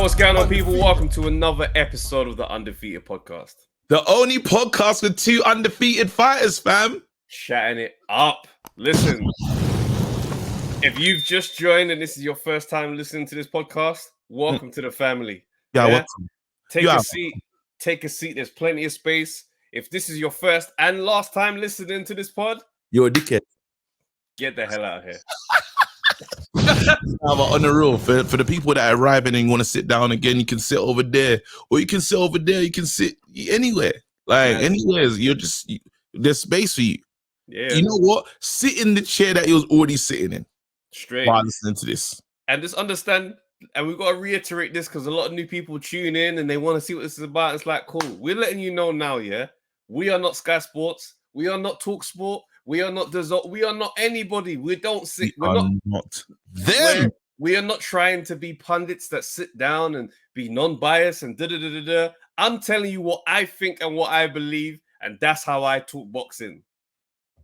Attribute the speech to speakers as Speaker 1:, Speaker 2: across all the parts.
Speaker 1: what's going on, people? Welcome to another episode of the Undefeated podcast.
Speaker 2: The only podcast with two undefeated fighters, fam.
Speaker 1: Chatting it up. Listen, if you've just joined and this is your first time listening to this podcast, welcome to the family.
Speaker 2: Yeah, welcome.
Speaker 1: Take a seat. Take a seat. There's plenty of space. If this is your first and last time listening to this pod,
Speaker 2: you're a dickhead.
Speaker 1: Get the hell out of here.
Speaker 2: But on the real, for the people that are arriving and want to sit down again, you can sit over there, or you can sit over there. You can sit anywhere, anywhere. There's space for you.
Speaker 1: Yeah.
Speaker 2: You know what? Sit in the chair that you was already sitting in.
Speaker 1: Straight.
Speaker 2: While listening to this,
Speaker 1: and just understand. And we've got to reiterate this because a lot of new people tune in and they want to see what this is about. It's like, cool. We're letting you know now, yeah. We are not Sky Sports. We are not Talk Sport. We are not Dazot. We are not anybody. We don't sit. We're not them. We are not trying to be pundits that sit down and be non-biased and da-da-da-da-da. I'm telling you what I think and what I believe, and that's how I talk boxing.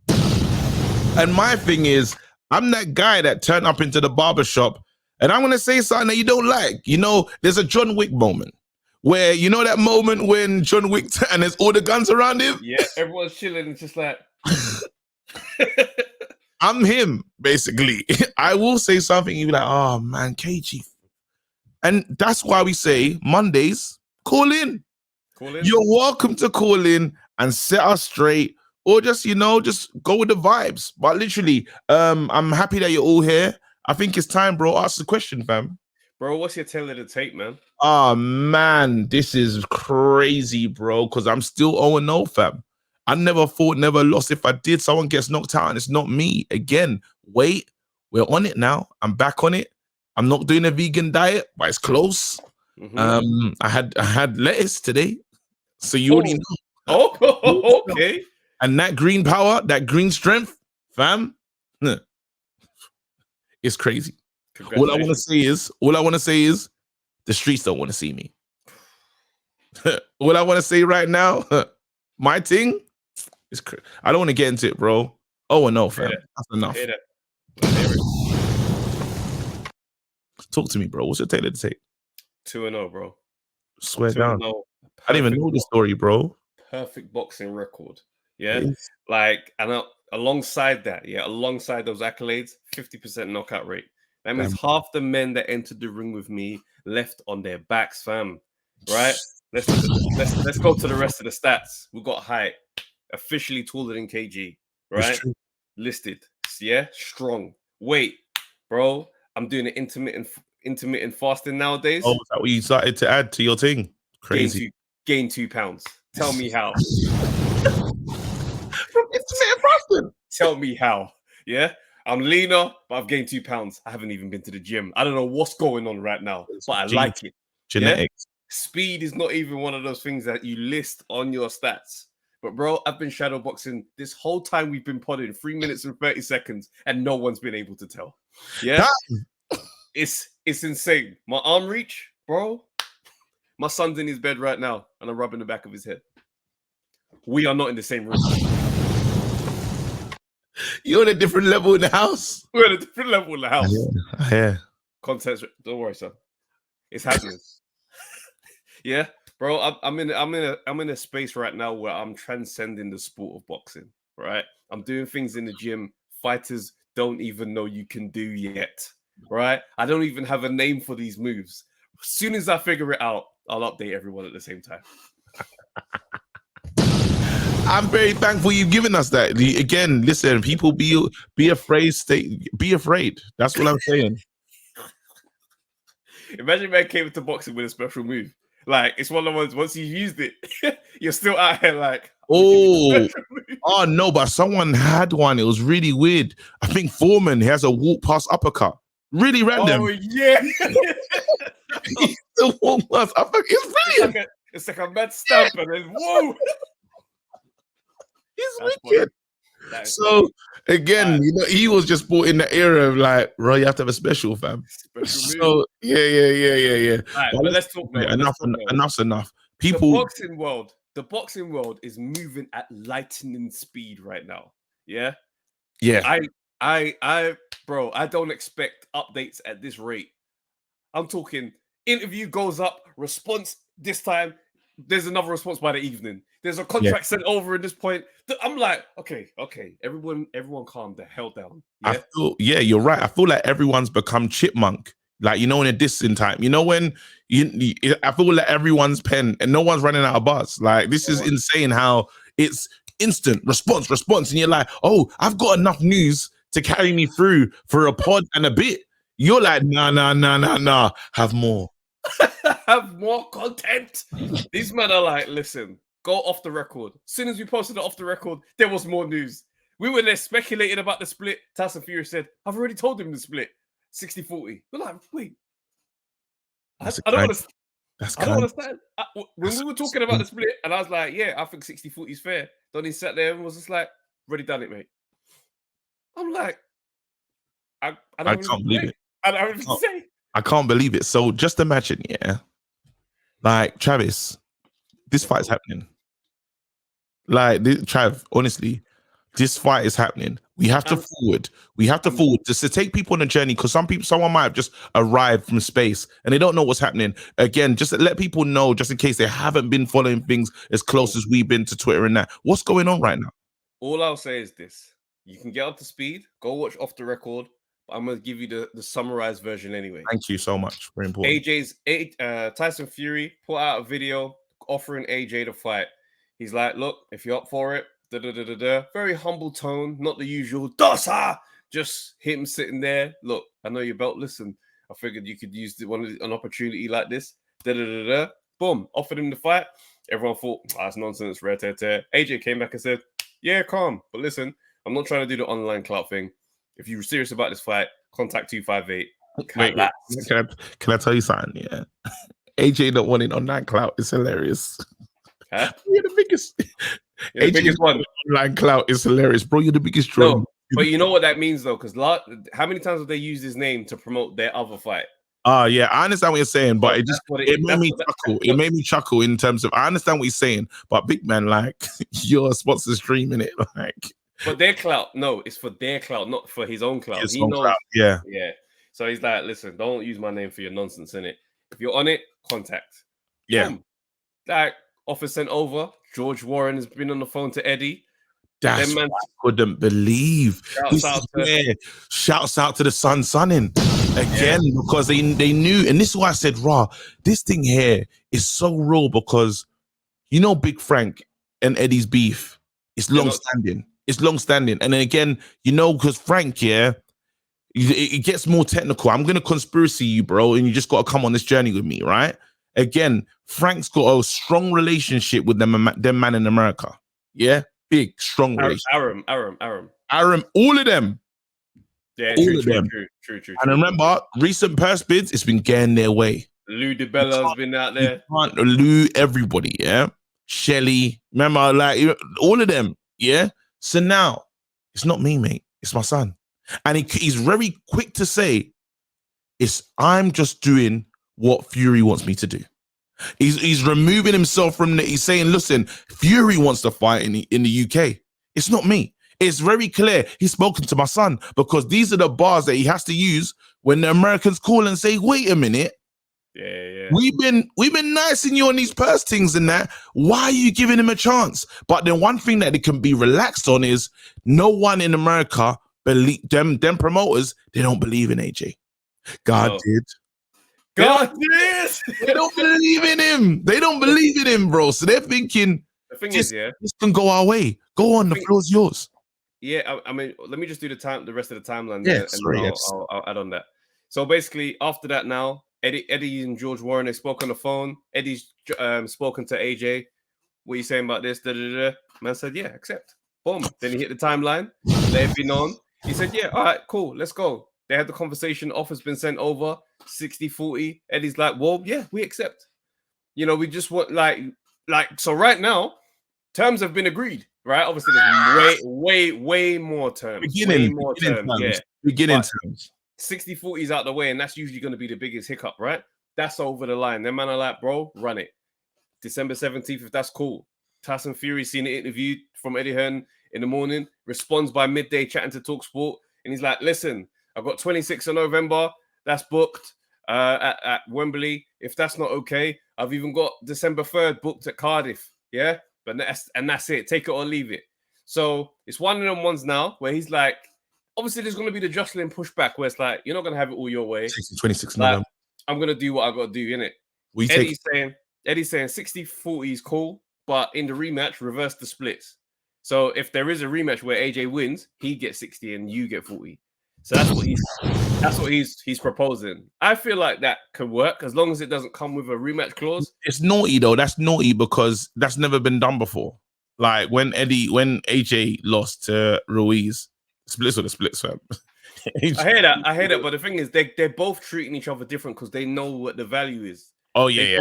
Speaker 2: And my thing is, I'm that guy that turned up into the barbershop and I'm going to say something that you don't like. You know, there's a John Wick moment where, you know, that moment when John Wick and there's all the guns around him?
Speaker 1: Yeah, everyone's chilling. It's just like...
Speaker 2: I'm him, basically. I will say something, you'll be like, oh man, KG. And that's why we say Mondays, call in. You're welcome to call in and set us straight, or just, you know, just go with the vibes. But literally, I'm happy that you're all here. I think it's time, bro. Ask the question, fam.
Speaker 1: Bro, what's your tail of the tape, man?
Speaker 2: Oh man, this is crazy, bro, because I'm still 0-0, fam. I never fought, never lost. If I did, someone gets knocked out and it's not me. Again, wait, we're on it now. I'm back on it. I'm not doing a vegan diet, but it's close. Mm-hmm. I had lettuce today. So you already know.
Speaker 1: Oh, okay.
Speaker 2: And that green power, that green strength, fam, it's crazy. All I want to say is the streets don't want to see me. All I want to say right now, my thing, I don't want to get into it, bro. Oh no, fam. That's enough. Talk to me, bro. What's your tail of the tape?
Speaker 1: 2-0, bro.
Speaker 2: Swear down. I didn't even know the story, bro.
Speaker 1: Perfect boxing record. Yeah. Like, and alongside that, alongside those accolades, 50% knockout rate. That means half the men that entered the ring with me left on their backs, fam. Right? Let's go to the rest of the stats. We got height. Officially taller than KG, right? Listed, strong. Weight, bro. I'm doing an intermittent fasting nowadays.
Speaker 2: Oh, is that what you started to add to your thing? Crazy.
Speaker 1: Gain 2 pounds. Tell me how. Tell me how. Yeah, I'm leaner, but I've gained 2 pounds. I haven't even been to the gym. I don't know what's going on right now, but I like it.
Speaker 2: Genetics.
Speaker 1: Yeah? Speed is not even one of those things that you list on your stats. But bro, I've been shadow boxing this whole time we've been podding, 3 minutes and 30 seconds, and no one's been able to tell. Yeah, it's insane. My arm reach, bro. My son's in his bed right now, and I'm rubbing the back of his head. We are not in the same room.
Speaker 2: You're on a different level in the house.
Speaker 1: We're at a different level in the house.
Speaker 2: Yeah.
Speaker 1: Context. Don't worry, son. It's happening. Yeah. Bro, I'm in a space right now where I'm transcending the sport of boxing, right? I'm doing things in the gym fighters don't even know you can do yet, right? I don't even have a name for these moves. As soon as I figure it out, I'll update everyone at the same time.
Speaker 2: I'm very thankful you've given us that. Again, listen, people be afraid, be afraid. That's what I'm saying.
Speaker 1: Imagine man came into boxing with a special move. Like, it's one of the ones, once you've used it, you're still out here like,
Speaker 2: oh no, but someone had one. It was really weird. I think Foreman has a walk past uppercut. Really random.
Speaker 1: Oh, yeah.
Speaker 2: The walk past uppercut. It's brilliant.
Speaker 1: It's like a mad stamp and then, whoa.
Speaker 2: It's wicked. So, again, you know, he was just brought in the era of like, bro, you have to have a special, fam. So, yeah.
Speaker 1: Right, but let's talk, man.
Speaker 2: Enough's enough. People,
Speaker 1: the boxing world is moving at lightning speed right now. Yeah. Bro, I don't expect updates at this rate. I'm talking Interview goes up, response this time. There's another response by the evening. There's a contract sent over at this point. I'm like, okay, everyone calm the hell down. Yeah,
Speaker 2: You're right. I feel like everyone's become chipmunk. Like, in a dissing time. When I feel like everyone's pen and no one's running out of bars. Like, this is insane how it's instant response. And you're like, oh, I've got enough news to carry me through for a pod and a bit. You're like, nah. Have more.
Speaker 1: Have more content. These men are like, listen, go off the record. As soon as we posted it off the record, there was more news. We were there speculating about the split. Tyson Fury said, I've already told him the split. 60-40. We're like, wait. I don't understand. I don't understand. When we were talking about the split, and I was like, yeah, I think 60-40 is fair. Donnie sat there and was just like, already done it, mate. I'm like, I can't believe it. I don't have to say.
Speaker 2: I can't believe it. So just imagine, like, Travis, this fight's happening. Like, Trav, honestly, this fight is happening. We have to forward. We have to forward just to take people on a journey, because someone might have just arrived from space and they don't know what's happening. Again, just to let people know, just in case they haven't been following things as close as we've been to Twitter and that. What's going on right now?
Speaker 1: All I'll say is this. You can get up to speed. Go watch Off the Record. I'm going to give you the summarized version anyway.
Speaker 2: Thank you so much. Very important.
Speaker 1: Tyson Fury put out a video offering AJ to fight. He's like, look, if you're up for it, very humble tone, not the usual dosa. Just him sitting there. Look, I know your belt. Listen, I figured you could use an opportunity like this. Boom, offered him the fight. Everyone thought, that's nonsense. AJ came back and said, yeah, calm. But listen, I'm not trying to do the online clout thing. If you're serious about this fight, contact 258.
Speaker 2: Can I tell you something? Yeah, AJ not wanting online clout is hilarious.
Speaker 1: Huh?
Speaker 2: You're the biggest.
Speaker 1: You're the biggest one.
Speaker 2: Online clout is hilarious, bro. You're the biggest troll.
Speaker 1: No, but you know what that means, though, because how many times have they used his name to promote their other fight?
Speaker 2: Yeah, I understand what you're saying, but it made me chuckle. It made me chuckle in terms of, I understand what he's saying, but big man, like, your sponsor stream in it, like.
Speaker 1: For their clout, no, it's for their clout, not for his own clout. He knows,
Speaker 2: clout. Yeah.
Speaker 1: So he's like, listen, don't use my name for your nonsense in it. If you're on it, contact.
Speaker 2: Yeah.
Speaker 1: Boom. Like, offer sent over. George Warren has been on the phone to Eddie.
Speaker 2: That's what I couldn't believe. Shouts out to the Sunning again, because they knew, and this is why I said, raw, this thing here is so real, because Big Frank and Eddie's beef, it's long standing. It's long standing. And then again, because Frank, it gets more technical. I'm gonna conspiracy you, bro, and you just gotta come on this journey with me, right? Again, Frank's got a strong relationship with them man in America. Yeah, big, strong relationship.
Speaker 1: Aram,
Speaker 2: all of them.
Speaker 1: Yeah, true.
Speaker 2: And remember, recent purse bids, it's been getting their way.
Speaker 1: Lou DiBella's been out there.
Speaker 2: Lou, everybody, Shelly, remember, like, all of them, So now, it's not me, mate. It's my son. And he's very quick to say, I'm just doing what Fury wants me to do. He's removing himself from he's saying, listen, Fury wants to fight in the UK. It's not me. It's very clear he's spoken to my son, because these are the bars that he has to use when the Americans call and say, wait a minute.
Speaker 1: Yeah.
Speaker 2: We've been nicing you on these purse things and that. Why are you giving him a chance? But the one thing that they can be relaxed on is no one in America believe them promoters. They don't believe in AJ. God did. They don't believe in him. They don't believe in him, bro. So they're thinking, this can go our way. Go on, the floor's yours.
Speaker 1: Yeah, I mean, let me just do the rest of the timeline. I'll add on that. So basically, after that, now Eddie and George Warren, they spoke on the phone. Eddie's spoken to AJ. What are you saying about this? Man said, yeah, accept. Boom. Then he hit the timeline. They've been on. He said, yeah, all right, cool, let's go. They had the conversation. Offer's been sent over. 60-40. Eddie's like, well, yeah, we accept. We just want like. So right now, terms have been agreed. Right? Obviously, there's way more terms. Beginning terms. 60-40 is out the way, and that's usually going to be the biggest hiccup, right? That's over the line. Them man are like, bro, run it. December 17th, if that's cool. Tyson Fury seen an interview from Eddie Hearn in the morning, responds by midday chatting to TalkSport, and he's like, listen, I've got 26th of November, that's booked. at Wembley. If that's not okay, I've even got December 3rd booked at Cardiff. Yeah, but that's it. Take it or leave it. So it's one of them ones now where he's like, obviously there's going to be the Jocelyn pushback where it's like, you're not going to have it all your way.
Speaker 2: 26
Speaker 1: like,
Speaker 2: November.
Speaker 1: I'm going to do what I got to do, innit? Eddie's saying 60-40 is cool, but in the rematch, reverse the splits. So if there is a rematch where AJ wins, he gets 60 and you get 40. So that's what he's proposing. I feel like that could work as long as it doesn't come with a rematch clause.
Speaker 2: It's naughty though. That's naughty because that's never been done before. Like when AJ lost to Ruiz, splits or the splits, fam.
Speaker 1: I hear that, but the thing is, they're both treating each other different because they know what the value is.
Speaker 2: Oh yeah,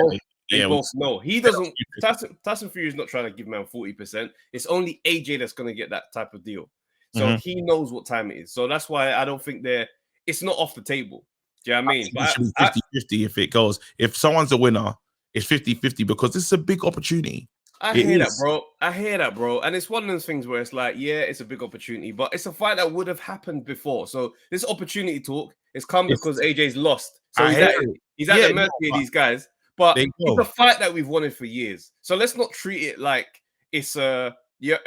Speaker 1: they both know. He doesn't. Tyson Fury is not trying to give man 40%. It's only AJ that's going to get that type of deal. So he knows what time it is. So that's why I don't think it's not off the table. Do you know what I mean?
Speaker 2: It's 50-50 if it goes. If someone's a winner, it's 50-50 because this is a big opportunity.
Speaker 1: I hear that, bro. And it's one of those things where it's like, yeah, it's a big opportunity, but it's a fight that would have happened before. So this opportunity talk has come because AJ's lost. So he's at the mercy of these guys. But it's a fight that we've wanted for years. So let's not treat it like it's a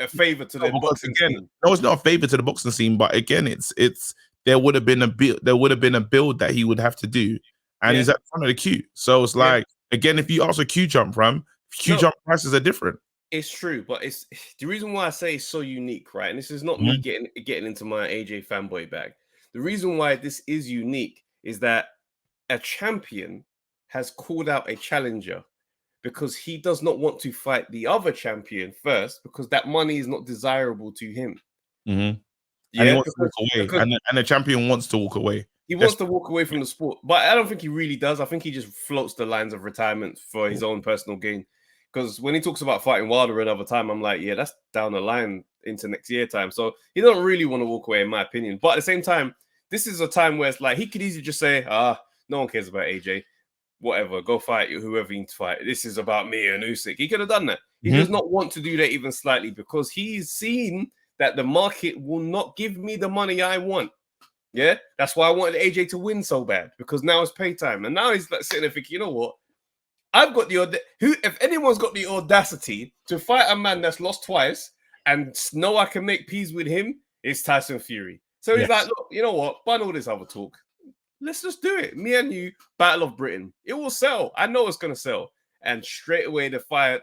Speaker 1: favor to the boxing scene.
Speaker 2: No, it's not a favor to the boxing scene, but again, it's there would have been a build that he would have to do, and he's at the front of the queue. So it's like again, if you ask a queue jump from jump prices are different.
Speaker 1: It's true, but it's the reason why I say it's so unique, right? And this is not me getting into my AJ fanboy bag. The reason why this is unique is that a champion has called out a challenger because he does not want to fight the other champion first because that money is not desirable to him.
Speaker 2: And he wants to walk away, and the champion wants to walk away.
Speaker 1: He wants to walk away from the sport, but I don't think he really does. I think he just floats the lines of retirement for his own personal gain. Because when he talks about fighting Wilder another time, I'm like, yeah, that's down the line into next year time. So he don't really want to walk away, in my opinion. But at the same time, this is a time where it's like he could easily just say, no one cares about AJ. Whatever, go fight whoever you need to fight. This is about me and Usyk. He could have done that. He does not want to do that even slightly because he's seen that the market will not give me the money I want. Yeah, that's why I wanted AJ to win so bad because now it's pay time. And now he's like sitting there thinking, you know what? I've got if anyone's got the audacity to fight a man that's lost twice and know I can make peace with him, it's Tyson Fury. So he's like, look, you know what? Bun all this other talk. Let's just do it. Me and you, Battle of Britain. It will sell. I know it's going to sell. And straight away, the fire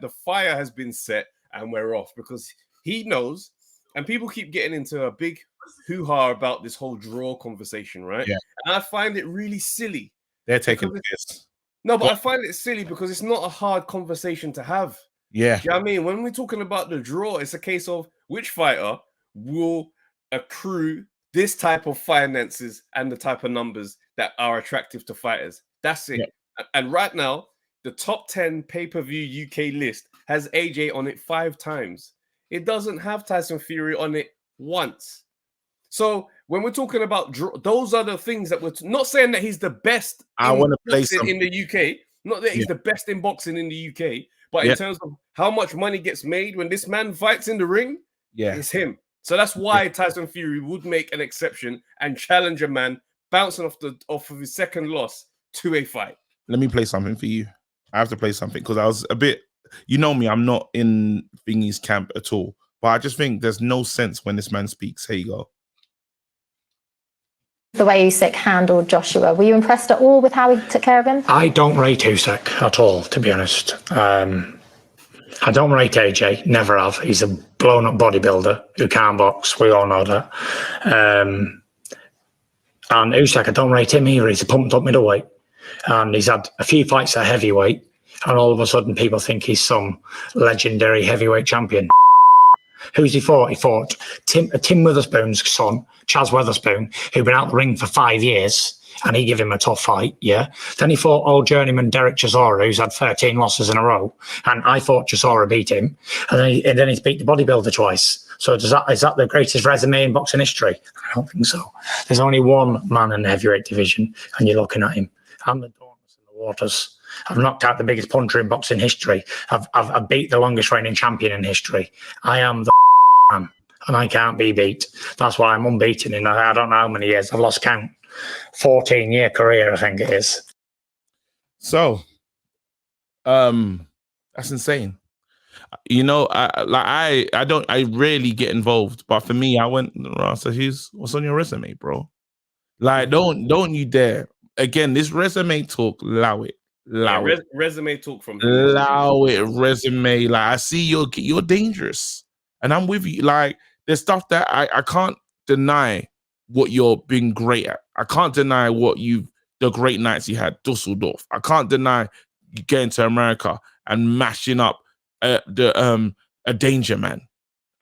Speaker 1: has been set and we're off because he knows. And people keep getting into a big hoo-ha about this whole draw conversation, right? Yeah. And I find it really silly.
Speaker 2: They're taking this.
Speaker 1: No, but I find it silly because it's not a hard conversation to have.
Speaker 2: Yeah.
Speaker 1: Do you know what I mean? When we're talking about the draw, it's a case of which fighter will accrue this type of finances and the type of numbers that are attractive to fighters. That's it. Yeah. And right now, the top 10 pay-per-view UK list has AJ on it 5 times. It doesn't have Tyson Fury on it once. So when we're talking about those are the things that we're not saying that he's the best in the UK, not that he's the best in boxing in the UK, but in terms of how much money gets made when this man fights in the ring, it's him. So that's why Tyson Fury would make an exception and challenge a man bouncing off of his second loss to a fight.
Speaker 2: Let me play something for you. I have to play something because I was a bit, you know me, I'm not in Thingy's camp at all, but I just think there's no sense when this man speaks. Here you go.
Speaker 3: The way Usyk handled Joshua, were you impressed at all with how he took care of him?
Speaker 4: I don't rate Usyk at all, to be honest. I don't rate AJ, never have. He's a blown-up bodybuilder who can't box. We all know that. And Usyk, I don't rate him either. He's a pumped-up middleweight. And he's had a few fights at heavyweight. And all of a sudden, people think he's some legendary heavyweight champion. Who's he fought? He fought Tim Witherspoon's son, Chaz Witherspoon, who'd been out the ring for 5 years, and he gave him a tough fight, Then he fought old journeyman Derek Chisora, who's had 13 losses in a row, and I thought Chisora beat him, and then he's beat the bodybuilder twice. So is that the greatest resume in boxing history? I don't think so. There's only one man in the heavyweight division, and you're looking at him. I'm the Dormus in the waters. I've knocked out the biggest puncher in boxing history. I've beat the longest reigning champion in history. I am the man, and I can't be beat. That's why I'm unbeaten in I don't know how many years. I've lost count. 14-year career, I think it is.
Speaker 2: So, that's insane. You know, I rarely get involved, but for me, I went. So what's on your resume, bro? Like, don't you dare. Again, this resume talk, allow it.
Speaker 1: Resume talk from him.
Speaker 2: Allow it, resume. Like, I see you're dangerous, and I'm with you. Like, there's stuff that I can't deny what you're being great at. I can't deny the great nights you had, Dusseldorf. I can't deny you getting to America and mashing up a danger man,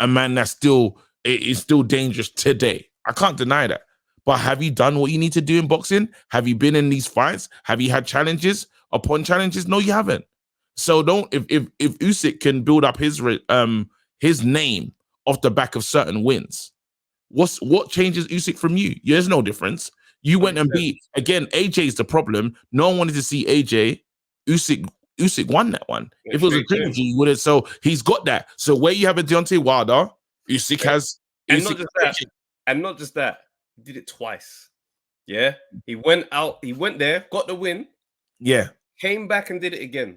Speaker 2: a man that's still dangerous today. I can't deny that. But have you done what you need to do in boxing? Have you been in these fights? Have you had challenges upon challenges? No, you haven't. So if Usyk can build up his name off the back of certain wins, what changes Usyk from you? There's no difference. You went and beat again. AJ's the problem. No one wanted to see AJ. Usyk won that one. If it was a trilogy, he would have. So he's got that. So where you have a Deontay Wilder, Usyk has.
Speaker 1: And not just that. And not just that. He did it twice. Yeah. He went out. He went there, got the win.
Speaker 2: Yeah.
Speaker 1: Came back and did it again.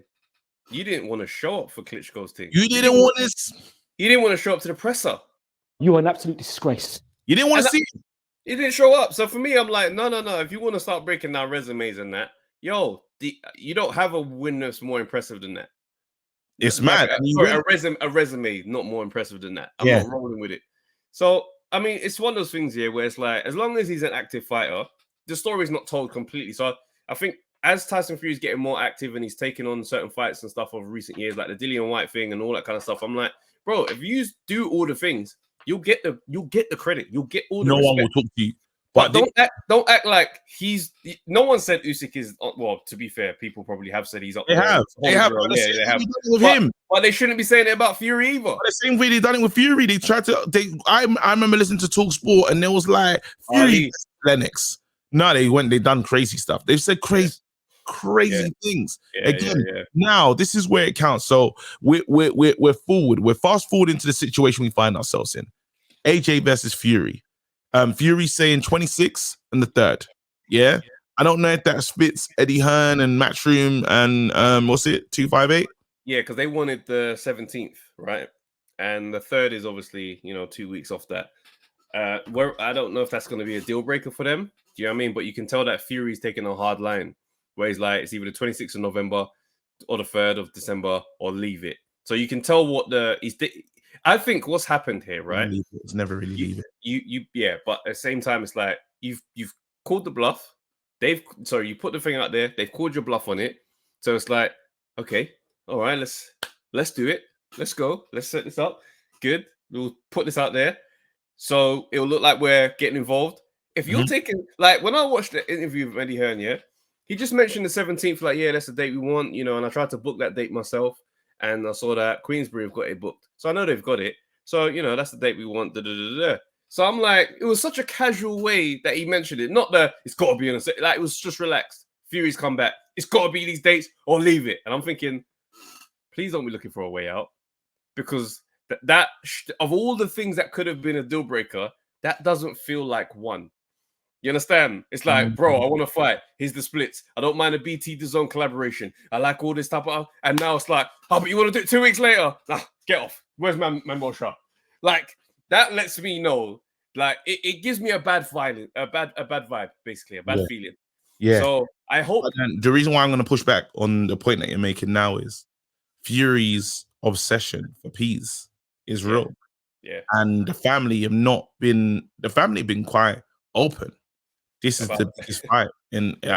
Speaker 1: You didn't want to show up for Klitschko's thing.
Speaker 2: You didn't want this.
Speaker 1: You didn't want to show up to the presser.
Speaker 5: You are an absolute disgrace.
Speaker 2: You didn't want to see him.
Speaker 1: He didn't show up. So for me, I'm like, no. If you want to start breaking down resumes and that, you don't have a win that's more impressive than that.
Speaker 2: It's mad.
Speaker 1: A resume not more impressive than that. I'm not rolling with it. So I mean, it's one of those things here where it's like, as long as he's an active fighter, the story's not told completely. So I think as Tyson Fury's getting more active and he's taking on certain fights and stuff over recent years, like the Dillian White thing and all that kind of stuff, I'm like, bro, if you do all the things, you'll get the credit. You'll get all the respect.
Speaker 2: One will talk to you.
Speaker 1: But don't act like he's. No one said Usyk is. Well, to be fair, people probably have said he's up.
Speaker 2: They have.
Speaker 1: They have with him. But they shouldn't be saying it about Fury either.
Speaker 2: But the same way they done it with Fury. They tried to. I remember listening to Talk Sport, and there was like Fury, Lennox. No, they done crazy stuff. They've said crazy things. Now this is where it counts. So we're forward. We're fast forward into the situation we find ourselves in. AJ versus Fury. Fury saying 26 and the 3rd. Yeah. I don't know if that fits Eddie Hearn and Matchroom and what's it, 258?
Speaker 1: Yeah, because they wanted the 17th, right? And the 3rd is obviously, 2 weeks off that. Where I don't know if that's going to be a deal breaker for them. Do you know what I mean? But you can tell that Fury's taking a hard line where he's like, it's either the 26th of November or the 3rd of December or leave it. So you can tell what I think what's happened here, right?
Speaker 2: It's never really leave it.
Speaker 1: But at the same time, it's like you've called the bluff. You put the thing out there. They've called your bluff on it. So it's like, okay, all right, let's do it. Let's go. Let's set this up. Good. We'll put this out there. So it'll look like we're getting involved. If you're taking, like, when I watched the interview with Eddie Hearn, he just mentioned the 17th, like, that's the date we want, and I tried to book that date myself. And I saw that Queensbury have got it booked. So I know they've got it. So, that's the date we want. So I'm like, it was such a casual way that he mentioned it. Not it's got to be on a set. Like, it was just relaxed. Fury's come back. It's got to be these dates or leave it. And I'm thinking, please don't be looking for a way out. Because that of all the things that could have been a deal breaker, that doesn't feel like one. You understand? It's like, bro, I want to fight. Here's the splits. I don't mind a BT DAZN collaboration. I like all this type of. And now it's like, but you want to do it 2 weeks later? Nah, get off. Where's my Moshe? Like, that lets me know. Like, it gives me a bad vibe, basically, a bad feeling.
Speaker 2: Yeah.
Speaker 1: So I hope.
Speaker 2: The reason why I'm going to push back on the point that you're making now is Fury's obsession for peace is real.
Speaker 1: Yeah.
Speaker 2: And the family have been quite open. This is the biggest fight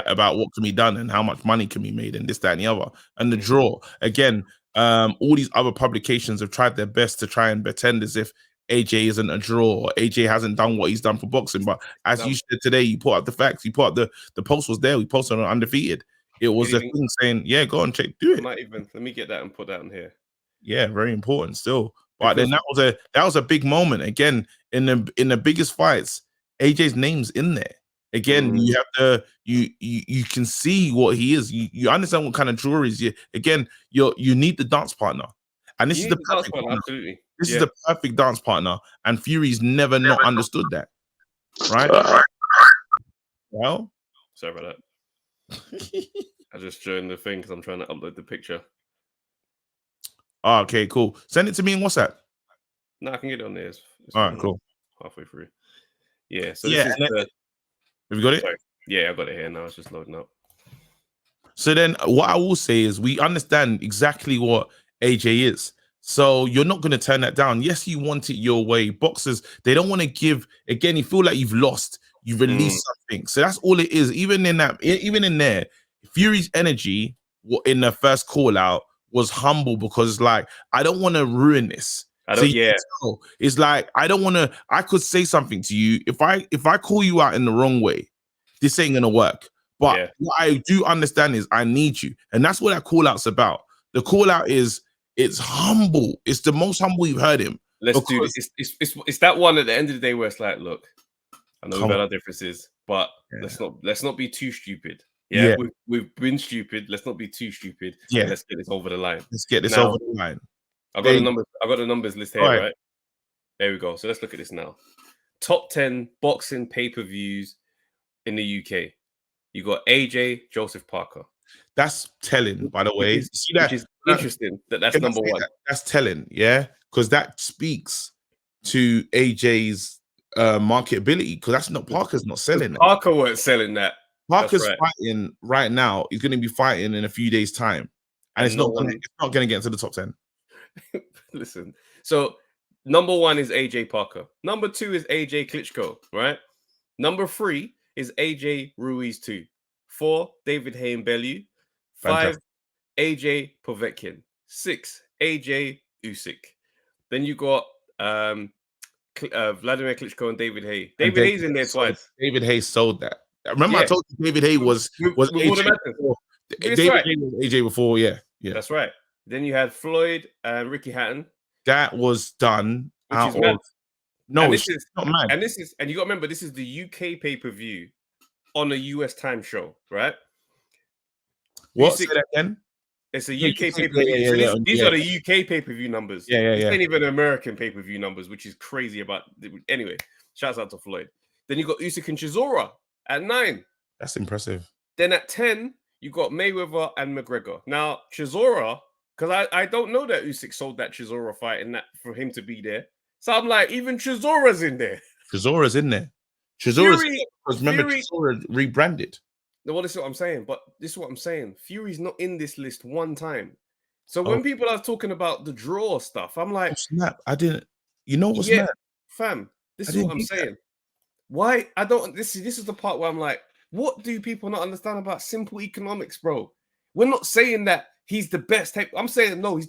Speaker 2: about what can be done and how much money can be made and this, that, and the other. And the draw. Again, all these other publications have tried their best to try and pretend as if AJ isn't a draw or AJ hasn't done what he's done for boxing. But as you said today, you put out the facts. You put out the post was there. We posted on Undefeated. It was a thing saying, go on, do it.
Speaker 1: Let me get that and put that on here.
Speaker 2: Yeah, very important still. But then that was a big moment. Again, in the biggest fights, AJ's name's in there. Again, you have to you can see what he is. You understand what kind of draw is. You need the dance partner, and this is the perfect partner.
Speaker 1: Absolutely.
Speaker 2: This is the perfect dance partner, and Fury's never not understood that, right? Well,
Speaker 1: sorry about that. I just joined the thing because I'm trying to upload the picture.
Speaker 2: Oh, okay, cool. Send it to me in WhatsApp.
Speaker 1: No, I can get it on there. It's
Speaker 2: All right, cool.
Speaker 1: Halfway through. Yeah. So
Speaker 2: Yeah,
Speaker 1: this is
Speaker 2: have you got it?
Speaker 1: Sorry. Yeah, I got it here now. It's just loading up.
Speaker 2: So then what I will say is we understand exactly what AJ is. So you're not going to turn that down. Yes, you want it your way. Boxers, they don't want to give. Again, you feel like you've lost. You release something. So that's all it is. Even in there, Fury's energy in the first call out was humble because like, I don't want to ruin this. It's like, I don't want to, I could say something to you. If I call you out in the wrong way, this ain't going to work. But what I do understand is I need you. And that's what that call out's about. The call out is, it's humble. It's the most humble you've heard him.
Speaker 1: Let's do this. It's that one at the end of the day where it's like, look, I know we've had our differences, but let's not be too stupid. Yeah. We've been stupid. Let's not be too stupid.
Speaker 2: Yeah.
Speaker 1: Let's get this over the line.
Speaker 2: Let's get this over the line.
Speaker 1: I got the numbers list here, right? There we go. So let's look at this now. Top 10 boxing pay-per-views in the UK. You got AJ Joseph Parker.
Speaker 2: That's telling, by the way.
Speaker 1: Which is interesting that's number one.
Speaker 2: That's telling, yeah, because that speaks to AJ's marketability. Because that's not Parker's not selling.
Speaker 1: Parker weren't selling that.
Speaker 2: Parker's fighting right now. He's going to be fighting in a few days' time, and it's not going to get into the top 10.
Speaker 1: Listen, so number one is AJ Parker. Number two is AJ Klitschko. Right. Number three is AJ Ruiz 2. 4, David Haye-Bellew. 5, AJ Povetkin. 6, AJ Usyk. Then you got Vladimir Klitschko and David Haye. David Haye's in there twice.
Speaker 2: David Haye sold that. Remember, I told you David Haye was AJ before. David Haye was AJ before, yeah.
Speaker 1: That's right. Then you had Floyd and Ricky Hatton.
Speaker 2: That was done out of... No, it's not mad.
Speaker 1: And you got to remember, this is the UK pay-per-view on a US time show, right?
Speaker 2: What? Say that again?
Speaker 1: It's a UK pay-per-view. These are the UK pay-per-view numbers. This ain't even American pay-per-view numbers, which is crazy about. Anyway, shouts out to Floyd. Then you got Usyk and Chisora at 9.
Speaker 2: That's impressive.
Speaker 1: Then at 10, you got Mayweather and McGregor. Now, Chisora, because I don't know that Usyk sold that Chisora fight and that for him to be there. So I'm like, even Chisora's in there.
Speaker 2: Chisora's in there. Chisora's remember Chisora rebranded.
Speaker 1: No, well, this is what I'm saying. But this is what I'm saying. Fury's not in this list one time. So when people are talking about the draw stuff, I'm like,
Speaker 2: snap! I didn't. You know what's mad,
Speaker 1: fam? This is what I'm saying. Why I don't? This is the part where I'm like, what do people not understand about simple economics, bro? We're not saying that he's the best. I'm saying no. He's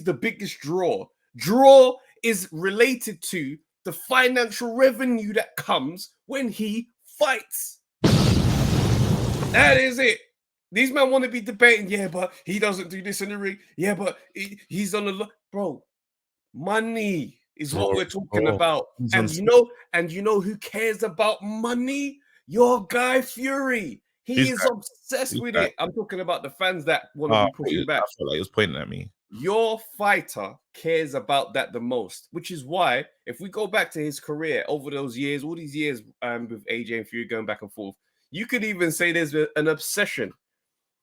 Speaker 1: the biggest draw. Draw is related to the financial revenue that comes when he fights. That is it. These men want to be debating, but he doesn't do this in the ring. Yeah, but he's on the bro. Money is what we're talking about. And you know who cares about money? Your guy Fury. He is obsessed with it. I'm talking about the fans that want to be pushing back.
Speaker 2: I feel like he was pointing at me.
Speaker 1: Your fighter cares about that the most, which is why if we go back to his career over those years, all these years with AJ and Fury going back and forth, you could even say there's an obsession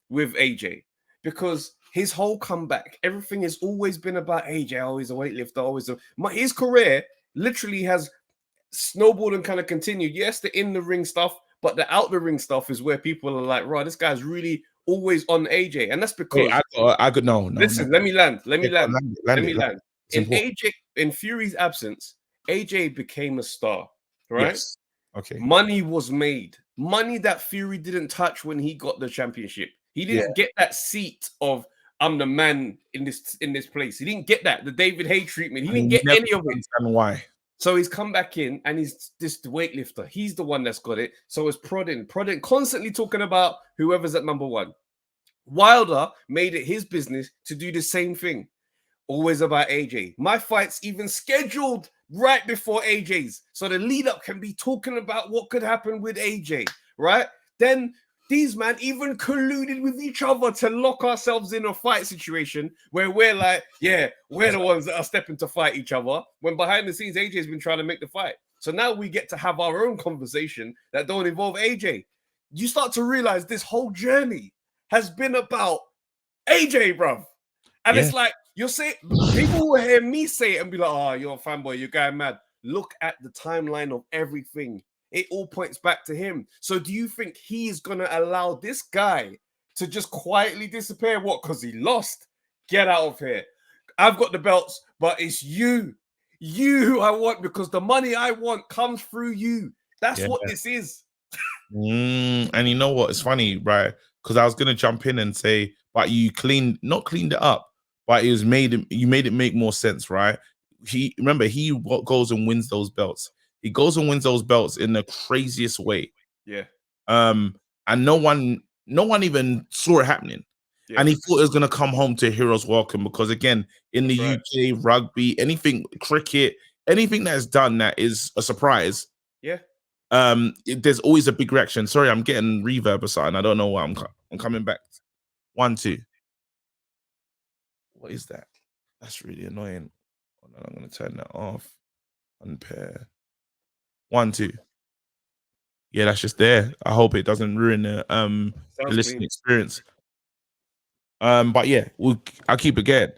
Speaker 1: with AJ because his whole comeback, everything has always been about AJ, always a weightlifter, his career literally has snowballed and kind of continued. Yes, the in the ring stuff, but the out the ring stuff is where people are like, right, this guy's really always on AJ, and that's because
Speaker 2: I could no.
Speaker 1: Listen, let me land. In Fury's absence, AJ became a star, right? Yes.
Speaker 2: Okay.
Speaker 1: Money was made. Money that Fury didn't touch when he got the championship. He didn't get that seat of I'm the man in this place. He didn't get that. The David Haye treatment. He didn't get any of it.
Speaker 2: Why?
Speaker 1: So he's come back in and he's this weightlifter. He's the one that's got it. So it's prodding, constantly talking about whoever's at number one. Wilder made it his business to do the same thing. Always about AJ. My fight's even scheduled right before AJ's. So the lead up can be talking about what could happen with AJ, right? Then these men even colluded with each other to lock ourselves in a fight situation where we're like, we're the ones that are stepping to fight each other. When behind the scenes, AJ's been trying to make the fight. So now we get to have our own conversation that don't involve AJ. You start to realize this whole journey has been about AJ, bruv. And it's like, you're saying, people will hear me say it and be like, oh, you're a fanboy, you're going mad. Look at the timeline of everything. It all points back to him. So do you think he's going to allow this guy to just quietly disappear? What? Because he lost? Get out of here. I've got the belts, but it's you. You who I want, because the money I want comes through you. That's what this is.
Speaker 2: And you know what? It's funny, right? Because I was going to jump in and say, but you not cleaned it up, but you made it make more sense, right? He goes and wins those belts. He goes and wins those belts in the craziest way.
Speaker 1: Yeah.
Speaker 2: And no one even saw it happening. Yeah. And he thought it was gonna come home to Heroes Welcome, because again, in the UK, rugby, anything, cricket, anything that's done that is a surprise.
Speaker 1: Yeah.
Speaker 2: There's always a big reaction. Sorry, I'm getting reverb or something. I don't know why I'm coming back. 1, 2. What is that? That's really annoying. I'm gonna turn that off. Unpair. 1, 2. Yeah, that's just there. I hope it doesn't ruin the listening experience. But yeah, I'll keep it going.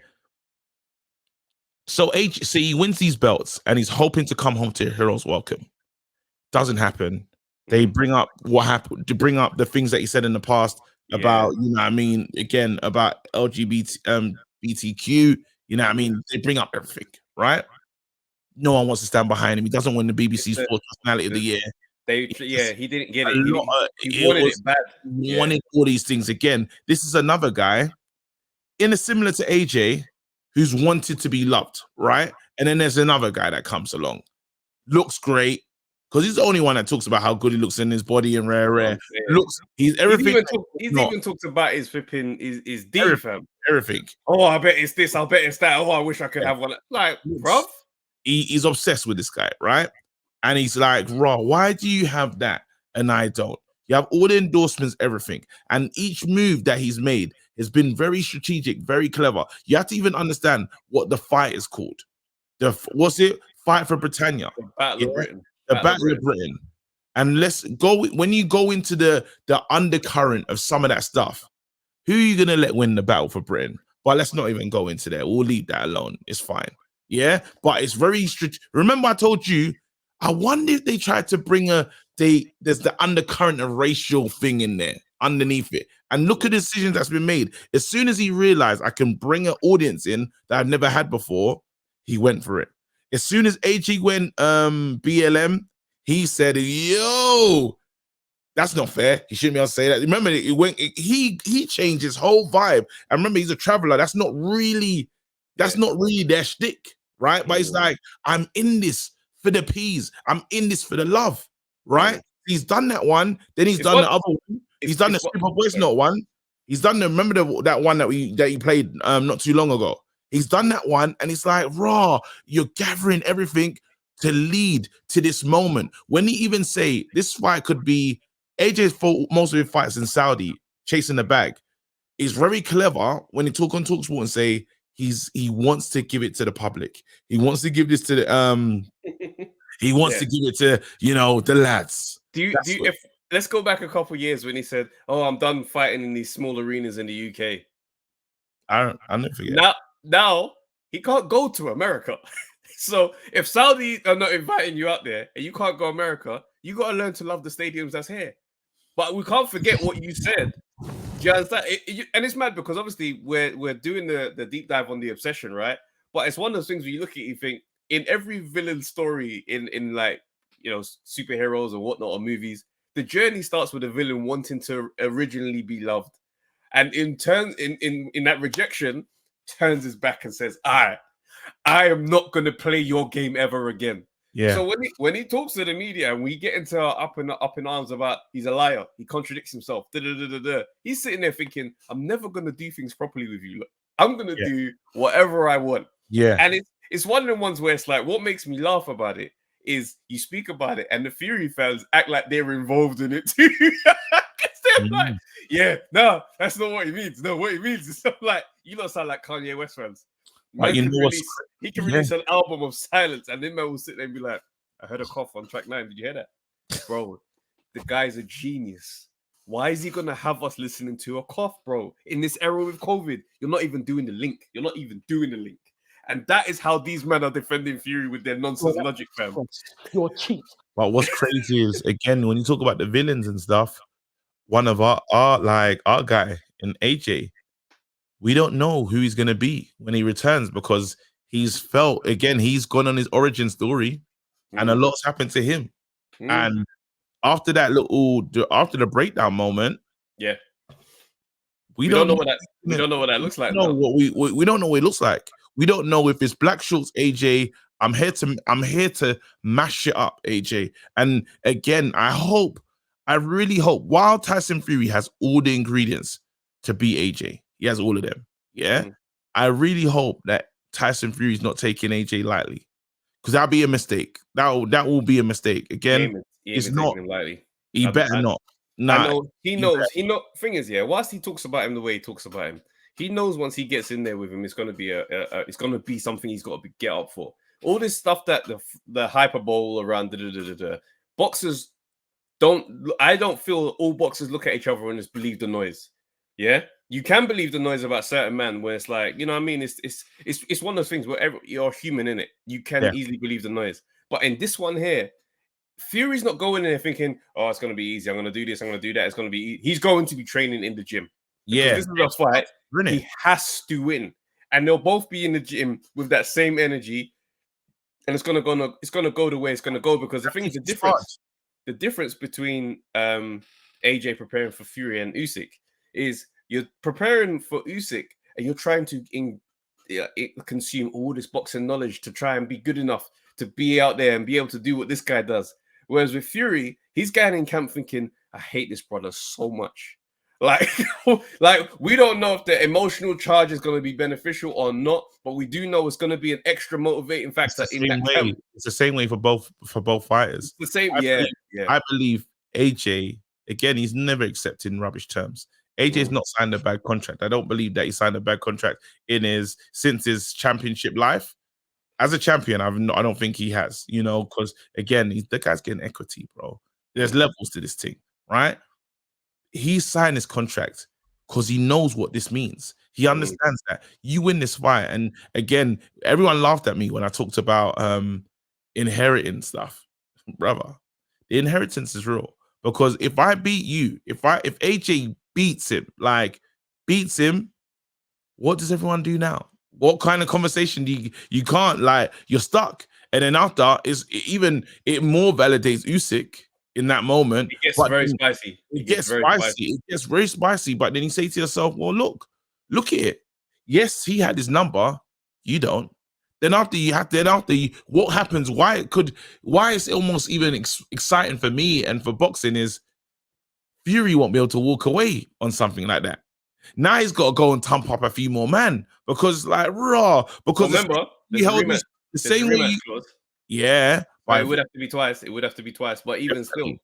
Speaker 2: So he wins these belts and he's hoping to come home to Heroes Welcome. Doesn't happen. They bring up what happened, to bring up the things that he said in the past about, you know what I mean, again, about LGBT BTQ, you know what I mean? They bring up everything, right? No one wants to stand behind him. He doesn't win the BBC Sports Personality of the Year.
Speaker 1: He didn't get it.
Speaker 2: He wanted it bad. He wanted all these things again. This is another guy in a similar to AJ who's wanted to be loved, right? And then there's another guy that comes along, looks great, because he's the only one that talks about how good he looks in his body and rare. He's everything.
Speaker 1: He's even talked about his flipping his D, fam.
Speaker 2: Everything.
Speaker 1: Oh, I bet it's this. I bet it's that. Oh, I wish I could have one. Like, bruv.
Speaker 2: He's obsessed with this guy, right? And he's like, Raw, why do you have that and I don't? You have all the endorsements, everything. And each move that he's made has been very strategic, very clever. You have to even understand what the fight is called. What's it? Fight for Britannia.
Speaker 1: The Battle of Britain.
Speaker 2: The Battle of Britain. And let's go, when you go into the undercurrent of some of that stuff, who are you going to let win the Battle for Britain? But let's not even go into there. We'll leave that alone. It's fine. Yeah, but it's very strict. Remember, I told you, I wonder if they tried to bring there's the undercurrent of racial thing in there underneath it. And look at the decisions that's been made. As soon as he realized I can bring an audience in that I've never had before, he went for it. As soon as AG went BLM, he said, yo, that's not fair. He shouldn't be able to say that. Remember, he changed his whole vibe. And remember, he's a traveler. That's not really their shtick, right? But it's like, I'm in this for the peas. I'm in this for the love, right? He's done that one. Then he's done the other one. He's done the Super Voice Note one. He's done that one that he played not too long ago. He's done that one, and it's like, raw, you're gathering everything to lead to this moment. When he even say this fight could be AJ's fault, most of his fights in Saudi, chasing the bag. He's very clever when he talk on TalkSport and say he wants to give it to the public. He wants to give this to the he wants to give it to, the lads.
Speaker 1: Let's go back a couple of years when he said, "Oh, I'm done fighting in these small arenas in the UK."
Speaker 2: I'll never forget.
Speaker 1: Now he can't go to America. So if Saudi are not inviting you out there and you can't go to America, you got to learn to love the stadiums that's here. But we can't forget what you said. Do you understand? And it's mad because obviously we're doing the deep dive on the obsession, right? But it's one of those things where you look at it, you think in every villain story in like, superheroes or whatnot or movies, the journey starts with a villain wanting to originally be loved. And in that rejection, turns his back and says, I am not going to play your game ever again.
Speaker 2: Yeah.
Speaker 1: So when he talks to the media and we get into up in arms about he's a liar, he contradicts himself, he's sitting there thinking, I'm never going to do things properly with you. Look, I'm going to do whatever I want.
Speaker 2: Yeah.
Speaker 1: And it's one of the ones where it's like, what makes me laugh about it is you speak about it and the Fury fans act like they're involved in it too. They're like, no, that's not what he means. No, what he means is like, you don't sound like Kanye West fans.
Speaker 2: Like,
Speaker 1: he can release an album of silence and then man will sit there and be like, I heard a cough on track 9. Did you hear that? Bro, the guy's a genius. Why is he gonna have us listening to a cough, bro? In this era with COVID, you're not even doing the link. You're not even doing the link. And that is how these men are defending Fury with their nonsense logic, fam.
Speaker 5: You're cheap.
Speaker 2: But what's crazy is, again, when you talk about the villains and stuff, one of our guy in AJ, we don't know who he's gonna be when he returns, because he's gone on his origin story, and a lot's happened to him. And after that after the breakdown moment, we don't know what that looks like. We don't know what it looks like. We don't know if it's Black Schultz AJ. I'm here to mash it up, AJ. And again, I really hope, while Tyson Fury has all the ingredients to be AJ, he has all of them. Yeah. I really hope that Tyson Fury is not taking AJ lightly, because that'll be a mistake. That will be a mistake. Again, it's not lightly. He better not. Nah,
Speaker 1: I know he knows. Thing is, whilst he talks about him the way he talks about him, he knows once he gets in there with him, it's gonna be something he's got to get up for. All this stuff that the hyperbole around boxers don't. I don't feel all boxers look at each other and just believe the noise. Yeah, you can believe the noise about certain men where it's like, you know what I mean? It's one of those things where you're human in it. You can easily believe the noise. But in this one here, Fury's not going in there thinking, oh, it's going to be easy. I'm going to do this. I'm going to do that. It's going to be He's going to be training in the gym.
Speaker 2: Yeah.
Speaker 1: This is a fight. He has to win. And they'll both be in the gym with that same energy. And it's going to go the way it's going to go, because the thing is, the difference between AJ preparing for Fury and Usyk is you're preparing for Usyk and you're trying to consume all this boxing knowledge to try and be good enough to be out there and be able to do what this guy does. Whereas with Fury, he's going in camp thinking, I hate this brother so much. Like we don't know if the emotional charge is going to be beneficial or not, but we do know it's going to be an extra motivating factor in that camp.
Speaker 2: It's the same way for both fighters.
Speaker 1: It's the same,
Speaker 2: I believe AJ, again, he's never accepting rubbish terms. AJ's not signed a bad contract. I don't believe that he signed a bad contract since his championship life. As a champion, I don't think he has, because again, the guy's getting equity, bro. There's levels to this thing, right? He signed his contract because he knows what this means. He understands that you win this fight. And again, everyone laughed at me when I talked about inheriting stuff. Brother, the inheritance is real, because if I beat you, if AJ beats him, what does everyone do now? What kind of conversation do you can't, you're stuck. And then after it more validates Usyk in that moment.
Speaker 1: It gets very spicy.
Speaker 2: It gets very spicy. But then you say to yourself, well, look at it. Yes, he had his number. You don't. Then what happens? Why it's almost even exciting for me and for boxing is Fury won't be able to walk away on something like that. Now he's got to go and thump up a few more man, because because
Speaker 1: remember
Speaker 2: the same way. Yeah,
Speaker 1: but it would have to be twice. But even still,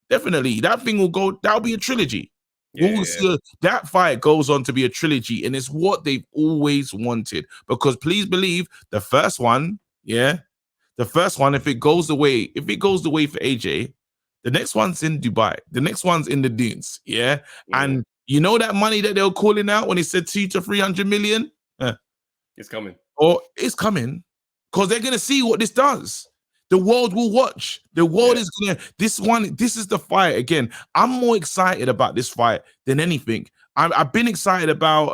Speaker 2: definitely that thing will go. That'll be a trilogy. That fight goes on to be a trilogy, and it's what they've always wanted. Because please believe, the first one, if it goes the way for AJ, the next one's in Dubai. The next one's in the dunes. Yeah. And you know that money that they were calling out when they said 200 to 300 million?
Speaker 1: It's coming.
Speaker 2: It's coming. Because they're gonna see what this does. The world will watch. The world is gonna. This is the fight again. I'm more excited about this fight than anything. I've been excited about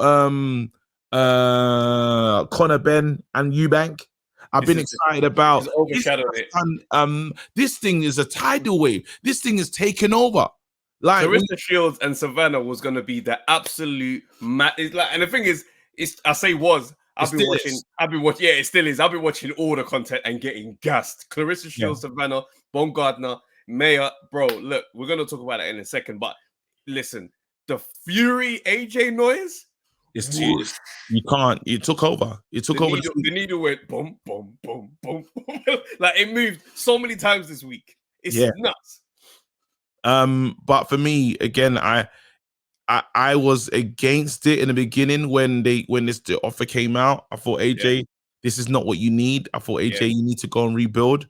Speaker 2: Conor Ben and Eubank. I've been excited about
Speaker 1: overshadowed it.
Speaker 2: This thing is a tidal wave. This thing is taken over.
Speaker 1: Clarissa Shields and Savannah was going to be the absolute and the thing is, I've been watching. Yeah, it still is. I've been watching all the content and getting gassed. Clarissa Shields, Savannah, Baumgardner, Mayer, bro. Look, we're going to talk about it in a second, but listen, the Fury AJ noise.
Speaker 2: It's too. You can't. It took over.
Speaker 1: The needle went boom, boom, boom, boom, boom. Like it moved so many times this week. It's nuts.
Speaker 2: But for me, again, I was against it in the beginning when the offer came out. I thought, AJ, this is not what you need. I thought, AJ, you need to go and rebuild.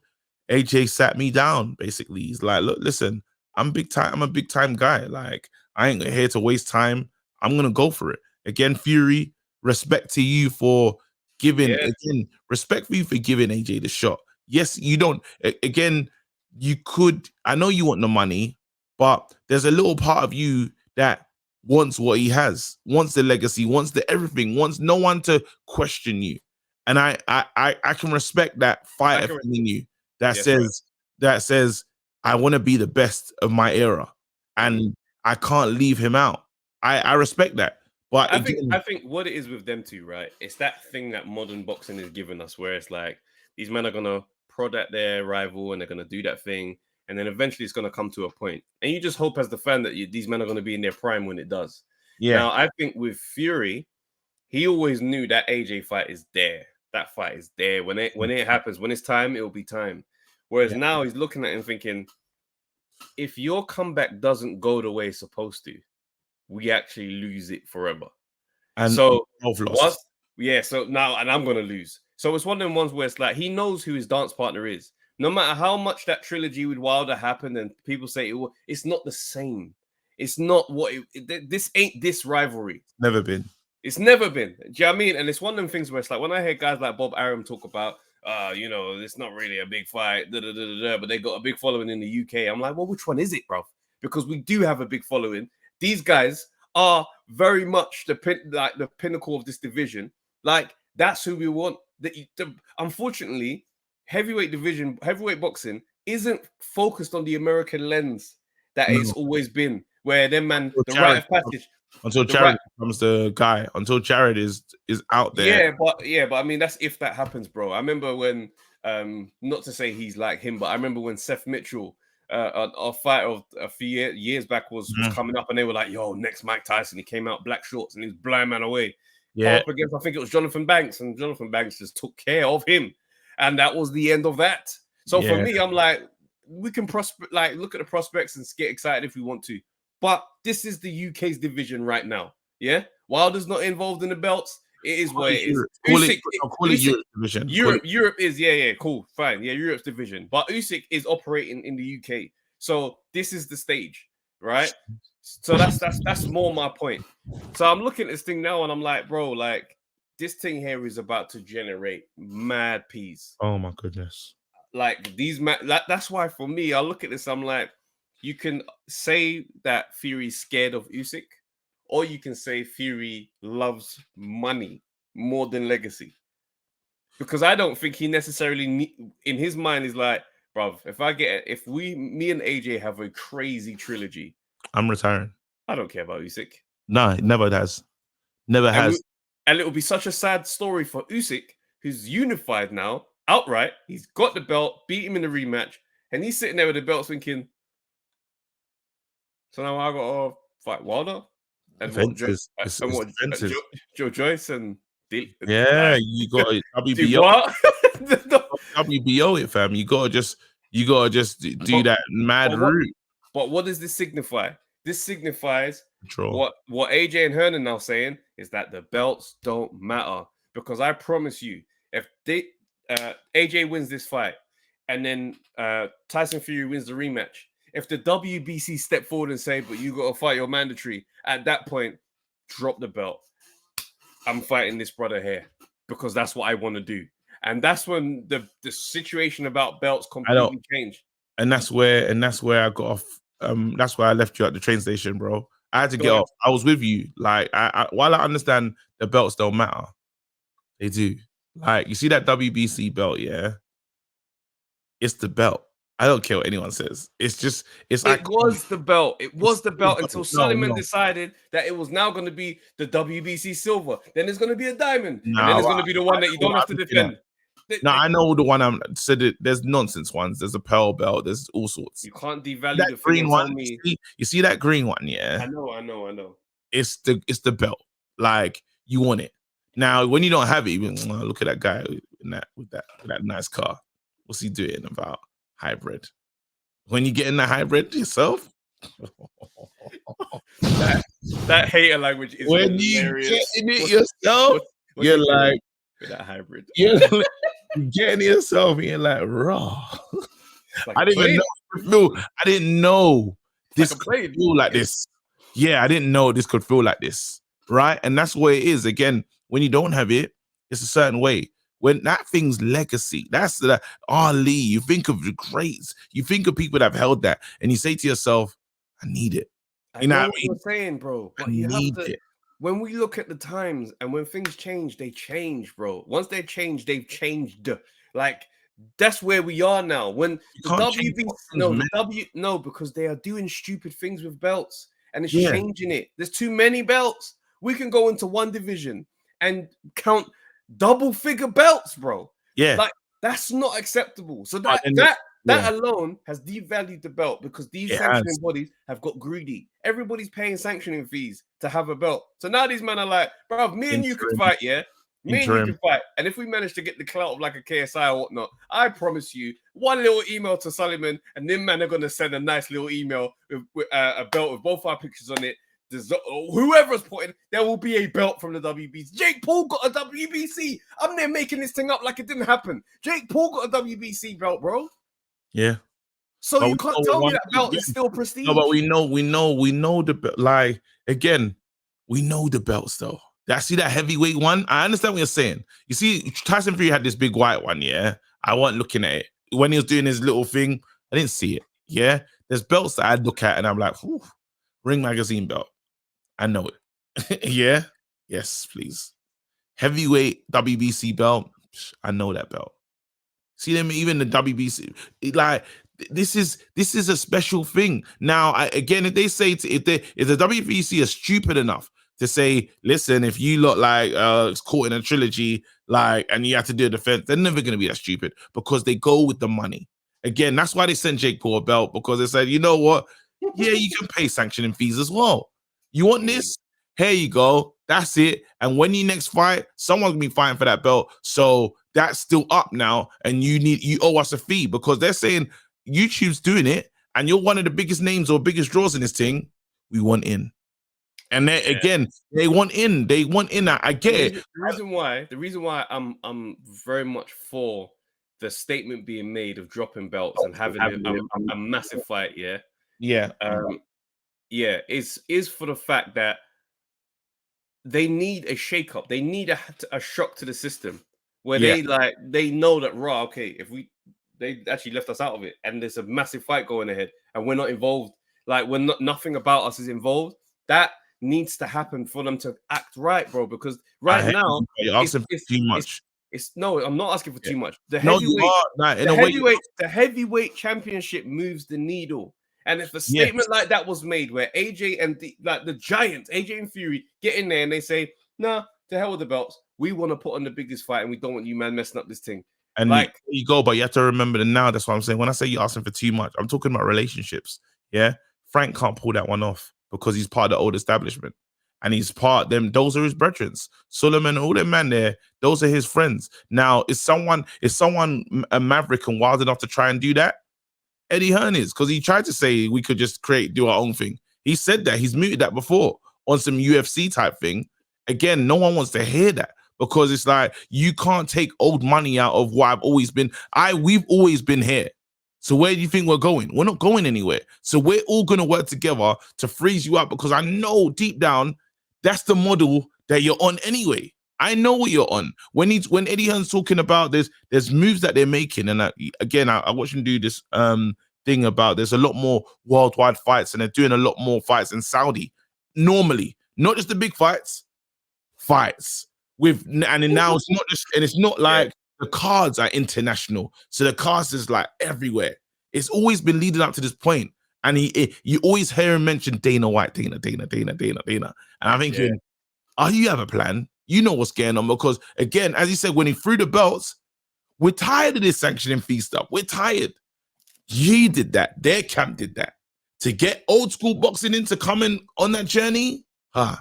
Speaker 2: AJ sat me down. Basically, he's like, look, listen, I'm big time. I'm a big time guy. Like, I ain't here to waste time. I'm gonna go for it. Again, Fury, respect to you for giving again, respect for you for giving AJ the shot. Yes, you don't again, you could, I know you want the money, but there's a little part of you that wants what he has, wants the legacy, wants the everything, wants no one to question you. And I can respect that fighter in you that says I want to be the best of my era and I can't leave him out. I respect that. But
Speaker 1: I think what it is with them two, right? It's that thing that modern boxing is giving us where it's like these men are gonna prod at their rival and they're gonna do that thing, and then eventually it's gonna come to a point. And you just hope as the fan that these men are gonna be in their prime when it does. Yeah. Now I think with Fury, he always knew that AJ fight is there. That fight is there. When it happens, when it's time, it will be time. Whereas now he's looking at him thinking, if your comeback doesn't go the way it's supposed to, we actually lose it forever. And so so now, and I'm gonna lose. So it's one of them ones where it's like he knows who his dance partner is. No matter how much that trilogy with Wilder happened, and people say it's not the same. It's not what this ain't this rivalry.
Speaker 2: Never been.
Speaker 1: It's never been. Do you know what I mean? And it's one of them things where it's like when I hear guys like Bob Arum talk about, it's not really a big fight, but they got a big following in the UK. I'm like, well, which one is it, bro? Because we do have a big following. These guys are very much the pinnacle of this division. Like, that's who we want. Unfortunately, heavyweight boxing isn't focused on the American lens that it's always been. Where them man, the rite of passage.
Speaker 2: Until Jared becomes the guy, until Jared is out there.
Speaker 1: Yeah, but I mean that's if that happens, bro. I remember when, not to say he's like him, but I remember when Seth Mitchell, a fight of a few years back was coming up, and they were like, "Yo, next Mike Tyson." He came out black shorts and he was blind man away.
Speaker 2: Yeah,
Speaker 1: up against I think it was Jonathan Banks, and Jonathan Banks just took care of him, and that was the end of that. So for me, I'm like, we can look at the prospects and get excited if we want to. But this is the UK's division right now. Yeah, Wilder's not involved in the belts. It is what it is.
Speaker 2: Call it Europe division.
Speaker 1: Europe is cool, fine. Yeah, Europe's division. But Usyk is operating in the UK, so this is the stage, right? So that's more my point. So I'm looking at this thing now, and I'm like, bro, like this thing here is about to generate mad peas.
Speaker 2: Oh my goodness!
Speaker 1: Like that's why for me, I look at this, I'm like. You can say that Fury's scared of Usyk, or you can say Fury loves money more than legacy. Because I don't think he necessarily, in his mind, is like, bruv, if me and AJ have a crazy trilogy,
Speaker 2: I'm retiring.
Speaker 1: I don't care about Usyk.
Speaker 2: No, it never has. Never has.
Speaker 1: And it will be such a sad story for Usyk, who's unified now, outright. He's got the belt, beat him in the rematch, and he's sitting there with the belt thinking, so now I got to fight Wilder and Joe Joyce and
Speaker 2: you got to WBO. WBO it, fam. You gotta just do that mad route.
Speaker 1: But what does this signify? This signifies what AJ and Hernan now saying is that the belts don't matter, because I promise you, if AJ wins this fight and then Tyson Fury wins the rematch. If the WBC step forward and say, but you got to fight your mandatory, at that point, drop the belt. I'm fighting this brother here because that's what I want to do. And that's when the situation about belts completely changed.
Speaker 2: And that's where I got off. That's why I left you at the train station, bro. I had to get off. I was with you. Like, while I understand the belts don't matter, they do. Like, you see that WBC belt, yeah? It's the belt. I don't care what anyone says. It
Speaker 1: was the belt. It was the belt until Sullivan decided that it was now going to be the WBC silver. Then there's going to be a diamond. And then there's going to be the one that you don't have to defend.
Speaker 2: No, I know the one I'm said it. There's nonsense ones. There's a pearl belt. There's all sorts.
Speaker 1: You can't devalue
Speaker 2: that
Speaker 1: the
Speaker 2: green one. You see that green one? Yeah.
Speaker 1: I know.
Speaker 2: It's the belt. Like, you want it. Now, when you don't have it, even look at that guy with that nice car. What's he doing about hybrid? When you get in the hybrid yourself,
Speaker 1: that hater language is
Speaker 2: when
Speaker 1: hilarious.
Speaker 2: You get in it yourself, you're like
Speaker 1: that hybrid.
Speaker 2: You're getting yourself and you're like, raw. Like I didn't even know. I didn't know this could feel like this. Yeah, I didn't know this could feel like this, right? And that's what it is. Again, when you don't have it, it's a certain way. When that thing's legacy, that's the Ali. You think of the greats, you think of people that have held that, and you say to yourself, "I need it."
Speaker 1: You know what you're saying, bro. But you have to. When we look at the times and when things change, they change, bro. Once they change, they've changed. Like that's where we are now. When the WBC, no, because they are doing stupid things with belts and it's changing it. There's too many belts. We can go into one division and count double figure belts, bro.
Speaker 2: Yeah,
Speaker 1: like that's not acceptable. So that alone has devalued the belt because these sanctioning bodies have got greedy. Everybody's paying sanctioning fees to have a belt. So now these men are like, bro, me and you can fight, yeah? Me and you can fight. And if we manage to get the clout of like a KSI or whatnot, I promise you, one little email to Solomon, and them men are going to send a nice little email with a belt with both our pictures on it. Whoever's putting, there will be a belt from the WBC. Jake Paul got a WBC. I'm there making this thing up like it didn't happen. Jake Paul got a WBC belt, bro.
Speaker 2: Yeah.
Speaker 1: So but you can't tell me that belt is still prestige. No,
Speaker 2: but we know the belt. Like again, we know the belts though. I see that heavyweight one. I understand what you're saying. You see, Tyson Fury had this big white one. Yeah, I wasn't looking at it when he was doing his little thing. I didn't see it. Yeah, there's belts that I look at and I'm like, Ring Magazine belt. I know it. Yeah. Yes, please. Heavyweight WBC belt. I know that belt. See them, even the WBC. Like this is a special thing. Now, again, if they say if the WBC is stupid enough to say, listen, if you look like it's caught in a trilogy, like, and you have to do a defense, they're never going to be that stupid because they go with the money. Again, that's why they sent Jake Paul a belt, because they said, you know what? Yeah, you can pay sanctioning fees as well. You want this? Here you go. That's it. And when you next fight, someone's gonna be fighting for that belt. So that's still up now, and you owe us a fee, because they're saying YouTube's doing it, and you're one of the biggest names or biggest draws in this thing. We want in. And again, they want in. They want in. I get it.
Speaker 1: The reason why I'm very much for the statement being made of dropping belts and having a massive fight. Is for the fact that they need a shakeup. They need a shock to the system where they know that if they actually left us out of it and there's a massive fight going ahead and we're not involved, like nothing about us is involved. That needs to happen for them to act right, bro. Because now
Speaker 2: you're asking for too much.
Speaker 1: I'm not asking for too much. The heavyweight championship moves the needle. And if a statement like that was made where AJ and the giants, AJ and Fury, get in there and they say, nah, to hell with the belts. We want to put on the biggest fight and we don't want you, man, messing up this thing.
Speaker 2: And like you go, but you have to remember that now. That's what I'm saying. When I say you're asking for too much, I'm talking about relationships. Yeah. Frank can't pull that one off because he's part of the old establishment. And he's part of them. Those are his brethren. Solomon, all them man there, those are his friends. Now, is someone a maverick and wild enough to try and do that? Eddie Hearn is, because he tried to say we could just do our own thing. He said that. He's muted that before on some UFC type thing. Again, no one wants to hear that, because it's like, you can't take old money out of what I've always been. We've always been here. So where do you think we're going? We're not going anywhere. So we're all going to work together to freeze you up, because I know deep down that's the model that you're on anyway. I know what you're on. When Eddie Hearn's talking about this, there's moves that they're making. And I watched him do this thing about there's a lot more worldwide fights, and they're doing a lot more fights in Saudi. Normally, not just the big fights with, and now it's not just, and it's not like the cards are international. So the cards is like everywhere. It's always been leading up to this point. And you always hear him mention Dana White, Dana. And I'm thinking, you have a plan? You know what's going on, because again, as he said, when he threw the belts, we're tired of this sanctioning fee stuff. We're tired. He did that. Their camp did that. To get old school boxing in to come in on that journey, it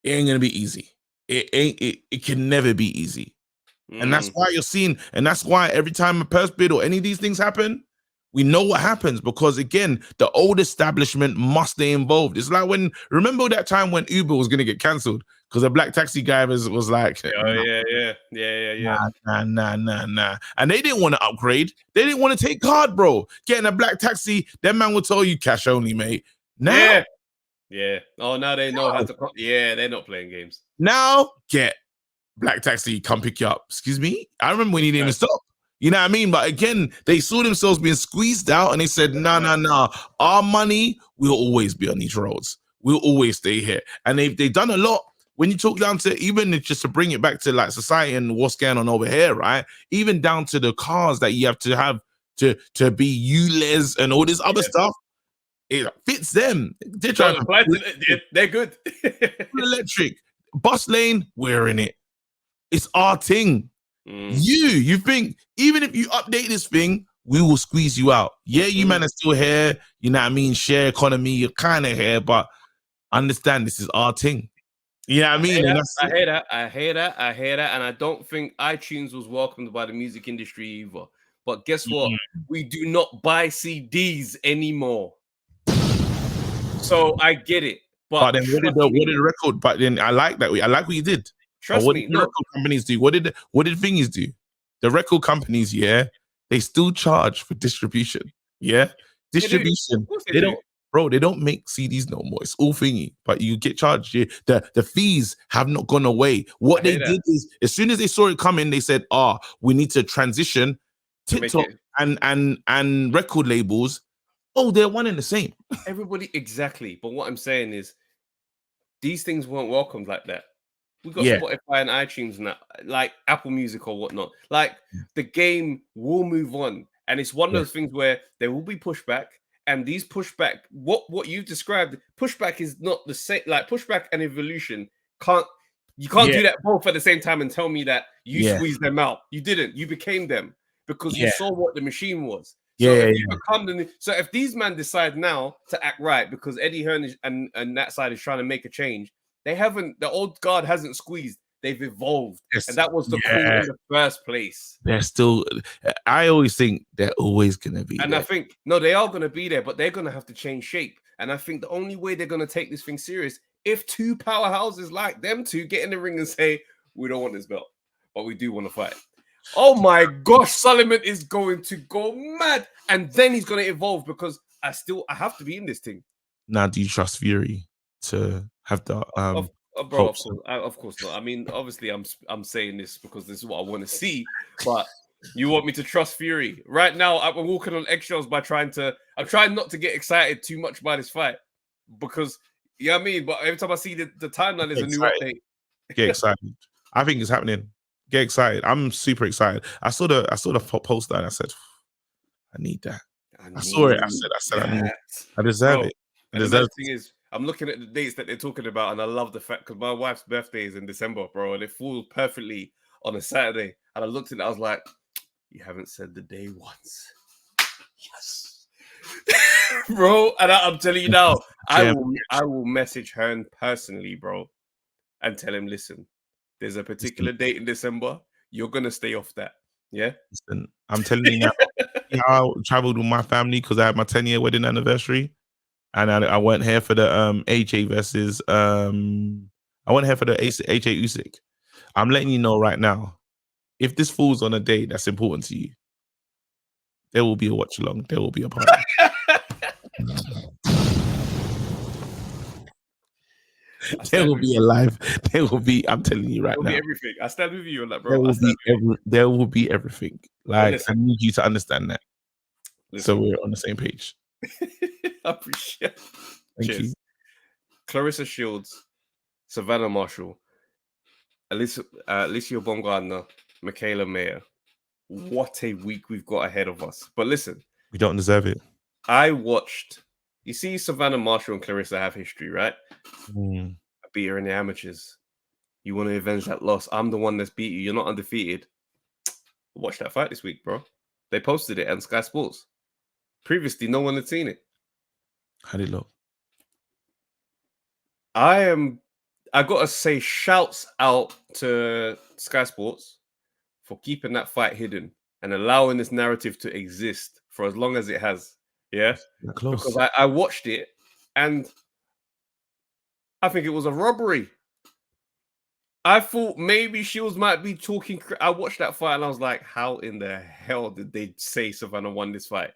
Speaker 2: ain't gonna be easy. It can never be easy. And that's why you're seeing, and that's why every time a purse bid or any of these things happen, We know what happens because, again, the old establishment must stay involved. It's like remember that time when Uber was going to get cancelled because a black taxi guy was like,
Speaker 1: yeah.
Speaker 2: Nah. And they didn't want to upgrade. They didn't want to take card, bro. Getting a black taxi, that man will tell you cash only, mate. Now,
Speaker 1: yeah. Oh, now they know how to. Yeah, they're not playing games.
Speaker 2: Now, get black taxi, come pick you up. Excuse me? I remember when he didn't even stop. You know what I mean? But again, they saw themselves being squeezed out and they said, nah. Our money will always be on these roads. We'll always stay here. And they've done a lot. When you talk down to, even just to bring it back to like society and what's going on over here, right? Even down to the cars that you have to be ULEZ and all this other stuff, it fits them. They're trying
Speaker 1: they're good.
Speaker 2: Electric. Bus lane, we're in it. It's our thing. You think even if you update this thing, we will squeeze you out. Yeah, you man are still here. You know what I mean? Share economy, you're kind of here, but understand this is our thing. You know what I mean?
Speaker 1: I hear that. And I don't think iTunes was welcomed by the music industry either. But guess what? We do not buy CDs anymore. So I get it. But
Speaker 2: then what did the record? But then I like that. I like what you did. What did the record companies do? What did thingies do? The record companies, they still charge for distribution. Yeah, distribution. They don't, bro. They don't make CDs no more. It's all thingy, but you get charged. The fees have not gone away. What they did is, as soon as they saw it coming, they said, we need to transition TikTok and record labels. Oh, they're one and the same.
Speaker 1: Everybody, exactly. But what I'm saying is, these things weren't welcomed like that. We got Spotify and iTunes and that, like Apple Music or whatnot. Like the game will move on, and it's one of those things where there will be pushback, and these pushback, what you've described, pushback is not the same. Like pushback and evolution can't do that both at the same time and tell me that you squeezed them out. You didn't. You became them because you saw what the machine was. So if these men decide now to act right because Eddie Hearn and that side is trying to make a change, the old guard hasn't squeezed. They've evolved. And that was the call in the first place.
Speaker 2: They're still, I always think they're always going to be
Speaker 1: and
Speaker 2: there.
Speaker 1: I think, no, they are going to be there, but they're going to have to change shape. And I think the only way they're going to take this thing serious, if two powerhouses like them two get in the ring and say, we don't want this belt, but we do want to fight. Oh my gosh, Solomon is going to go mad. And then he's going to evolve because I have to be in this thing.
Speaker 2: Now, do you trust Fury to have the
Speaker 1: bro, of course not. I mean, obviously I'm saying this because this is what I want to see, but you want me to trust Fury. Right now, I'm walking on eggshells I'm trying not to get excited too much by this fight because, you know what I mean? But every time I see the timeline, there's a new update.
Speaker 2: Get excited. I think it's happening. Get excited. I'm super excited. I saw the poster and I said, I need that. I saw it. I said, I deserve it.
Speaker 1: And the thing is, I'm looking at the dates that they're talking about, and I love the fact because my wife's birthday is in December, bro, and it falls perfectly on a Saturday. And I looked at it, I was like, you haven't said the day once. Yes. Bro, and I'm telling you now, I will message Hearn personally, bro, and tell him, listen, there's a particular date in December. You're gonna stay off that. Yeah.
Speaker 2: Listen, I'm telling you now, I traveled with my family because I had my 10-year wedding anniversary. And I went here for the AJ versus I went here for the AJ Usyk. I'm letting you know right now, if this falls on a day that's important to you, there will be a watch along. There will be a party. There will be a live. There will be. I'm telling you right now.
Speaker 1: Everything. I stand with you on that, bro.
Speaker 2: There will be everything. Like I need you to understand that. So we're on the same page.
Speaker 1: I appreciate it.
Speaker 2: Thank you.
Speaker 1: Clarissa Shields, Savannah Marshall, Alicia Baumgardner, Michaela Mayer. What a week we've got ahead of us. But listen,
Speaker 2: we don't deserve it.
Speaker 1: I watched. You see, Savannah Marshall and Clarissa have history, right? I beat her in the amateurs. You want to avenge that loss? I'm the one that's beat you. You're not undefeated. Watch that fight this week, bro. They posted it on Sky Sports. Previously, no one had seen it.
Speaker 2: How did it look?
Speaker 1: I gotta say, shouts out to Sky Sports for keeping that fight hidden. and allowing this narrative to exist for as long as it has. Yeah,
Speaker 2: close.
Speaker 1: Because I watched it, and I think it was a robbery. I thought maybe Shields might be talking. I watched that fight and I was like, how in the hell did they say Savannah won this fight?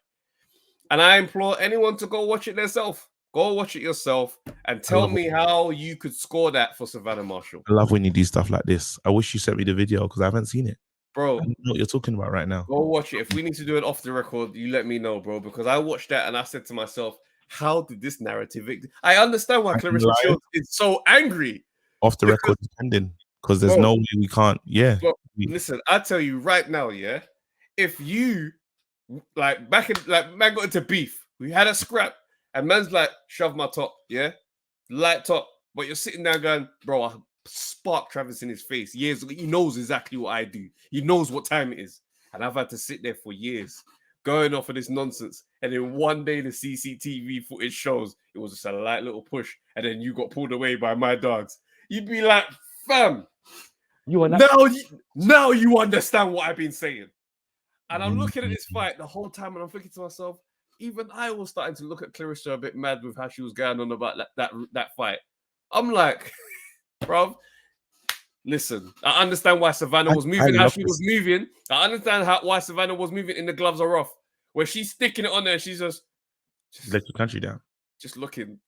Speaker 1: And I implore anyone to go watch it themselves. Go watch it yourself and tell me how you could score that for Savannah Marshall.
Speaker 2: I love when you do stuff like this. I wish you sent me the video because I haven't seen it.
Speaker 1: Bro,
Speaker 2: I don't know what you're talking about right now.
Speaker 1: Go watch it. If we need to do it off the record, you let me know, bro. Because I watched that and I said to myself, how did this narrative... I understand why Clarissa Shields is so angry.
Speaker 2: Off the record is pending. Because there's no way we can't. Yeah.
Speaker 1: Bro, listen, I tell you right now, yeah. If you man got into beef, we had a scrap, and man's like, shove my top, yeah, light top, but you're sitting there going, bro, I spark Travis in his face. Years, he knows exactly what I do. He knows what time it is, and I've had to sit there for years going off of this nonsense. And then one day the CCTV footage shows it was just a light little push, and then you got pulled away by my dogs. You'd be like, fam. Now you understand what I've been saying. And I'm looking at this fight the whole time and I'm thinking to myself, even I was starting to look at Clarissa a bit mad with how she was going on about that fight. I'm like, bro, listen, I understand why Savannah was moving how she was moving. I understand why Savannah was moving in the gloves are off. Where she's sticking it on there, she's just
Speaker 2: let your country down. Just
Speaker 1: looking,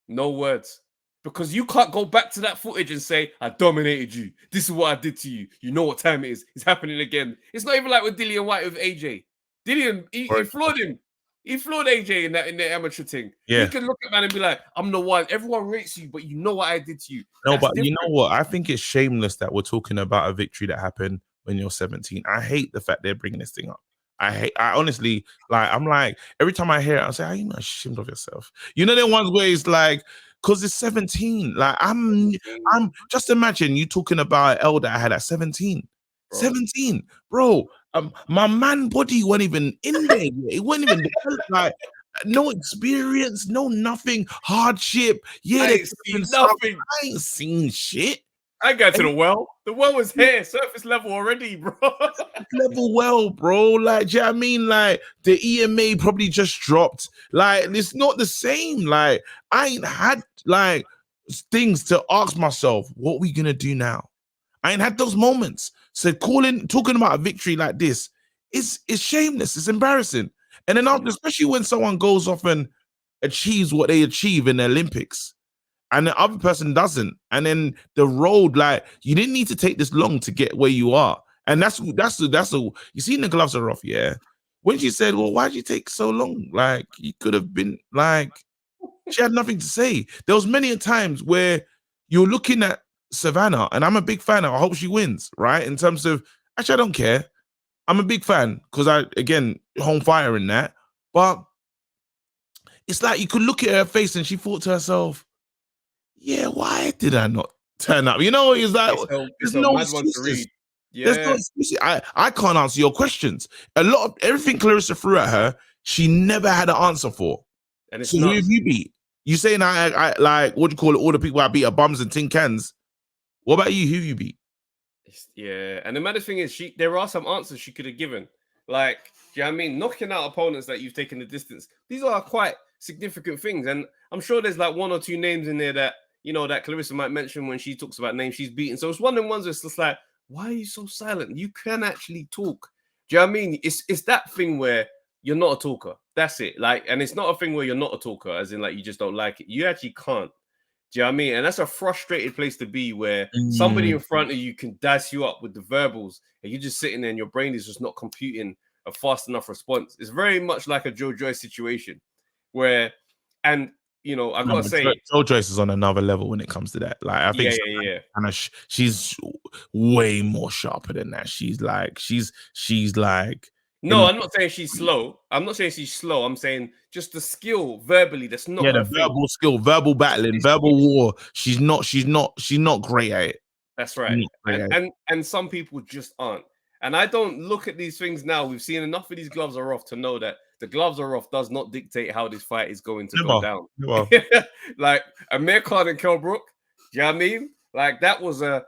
Speaker 1: no words. Because you can't go back to that footage and say, I dominated you. This is what I did to you. You know what time it is. It's happening again. It's not even like with Dillian White with AJ. Dillian, he floored him. He floored AJ in the amateur thing.
Speaker 2: Yeah.
Speaker 1: He can look at man and be like, I'm the one. Everyone rates you, but you know what I did to you.
Speaker 2: No, that's but different. You know what? I think it's shameless that we're talking about a victory that happened when you're 17. I hate the fact they're bringing this thing up. I honestly, I'm like, every time I hear it, I say, are you not ashamed of yourself? You know, the ones where it's like, because it's 17. Like, I'm just imagine you talking about an elder I had at 17. Bro. 17, bro. My man body wasn't even in there yet. It wasn't even like no experience, no nothing, hardship. Yeah,
Speaker 1: I ain't seen nothing.
Speaker 2: I ain't seen shit.
Speaker 1: I got to the well. The well was here, surface level already, bro.
Speaker 2: Level well, bro. Like, do you know what I mean? Like, the EMA probably just dropped. Like, it's not the same. Like, I ain't had like things to ask myself, what we gonna do now? I ain't had those moments. So talking about a victory like this is shameless. It's embarrassing. And then after, especially when someone goes off and achieves what they achieve in the Olympics, and the other person doesn't, and then the road, like, you didn't need to take this long to get where you are. And that's you seen the gloves are off, yeah. When she said, well, why'd you take so long? Like, you could have been like, she had nothing to say. There was many times where you're looking at Savannah, and I'm a big fan. I hope she wins, right? In terms of, actually, I don't care. I'm a big fan because home fire in that. But it's like you could look at her face and she thought to herself, yeah, why did I not turn up? You know, it's like there's no excuses. Yeah. There's no excuses. I can't answer your questions. A lot of everything Clarissa threw at her, she never had an answer for.
Speaker 1: And it's
Speaker 2: so who have you beat? You saying I like, what do you call it? All the people I beat are bums and tin cans. What about you? Who you beat?
Speaker 1: Yeah, and the maddest thing is, there are some answers she could have given. Like, do you know what I mean? Knocking out opponents that you've taken the distance. These are quite significant things, and I'm sure there's like one or two names in there that, you know, that Clarissa might mention when she talks about names she's beaten. So it's one of them ones that's just like, why are you so silent? You can actually talk. Do you know what I mean? It's that thing where you're not a talker. That's it. Like, and it's not a thing where you're not a talker, as in like you just don't like it. You actually can't. Do you know what I mean? And that's a frustrated place to be, where somebody in front of you can dice you up with the verbals, and you're just sitting there and your brain is just not computing a fast enough response. It's very much like a Joe Joyce situation where, and you know, I gotta say,
Speaker 2: Joe Joyce is on another level when it comes to that. Like, I think, she's way more sharper than that. She's like.
Speaker 1: No, I'm not saying she's slow. I'm not saying she's slow. I'm saying just the skill verbally. That's not
Speaker 2: the verbal skill, verbal battling, verbal war. She's not great at it.
Speaker 1: That's right. And some people just aren't. And I don't look at these things now. We've seen enough of these gloves are off to know that the gloves are off does not dictate how this fight is going to go down. Like Amir Khan and Kell Brook, do you know what I mean? Like, it was a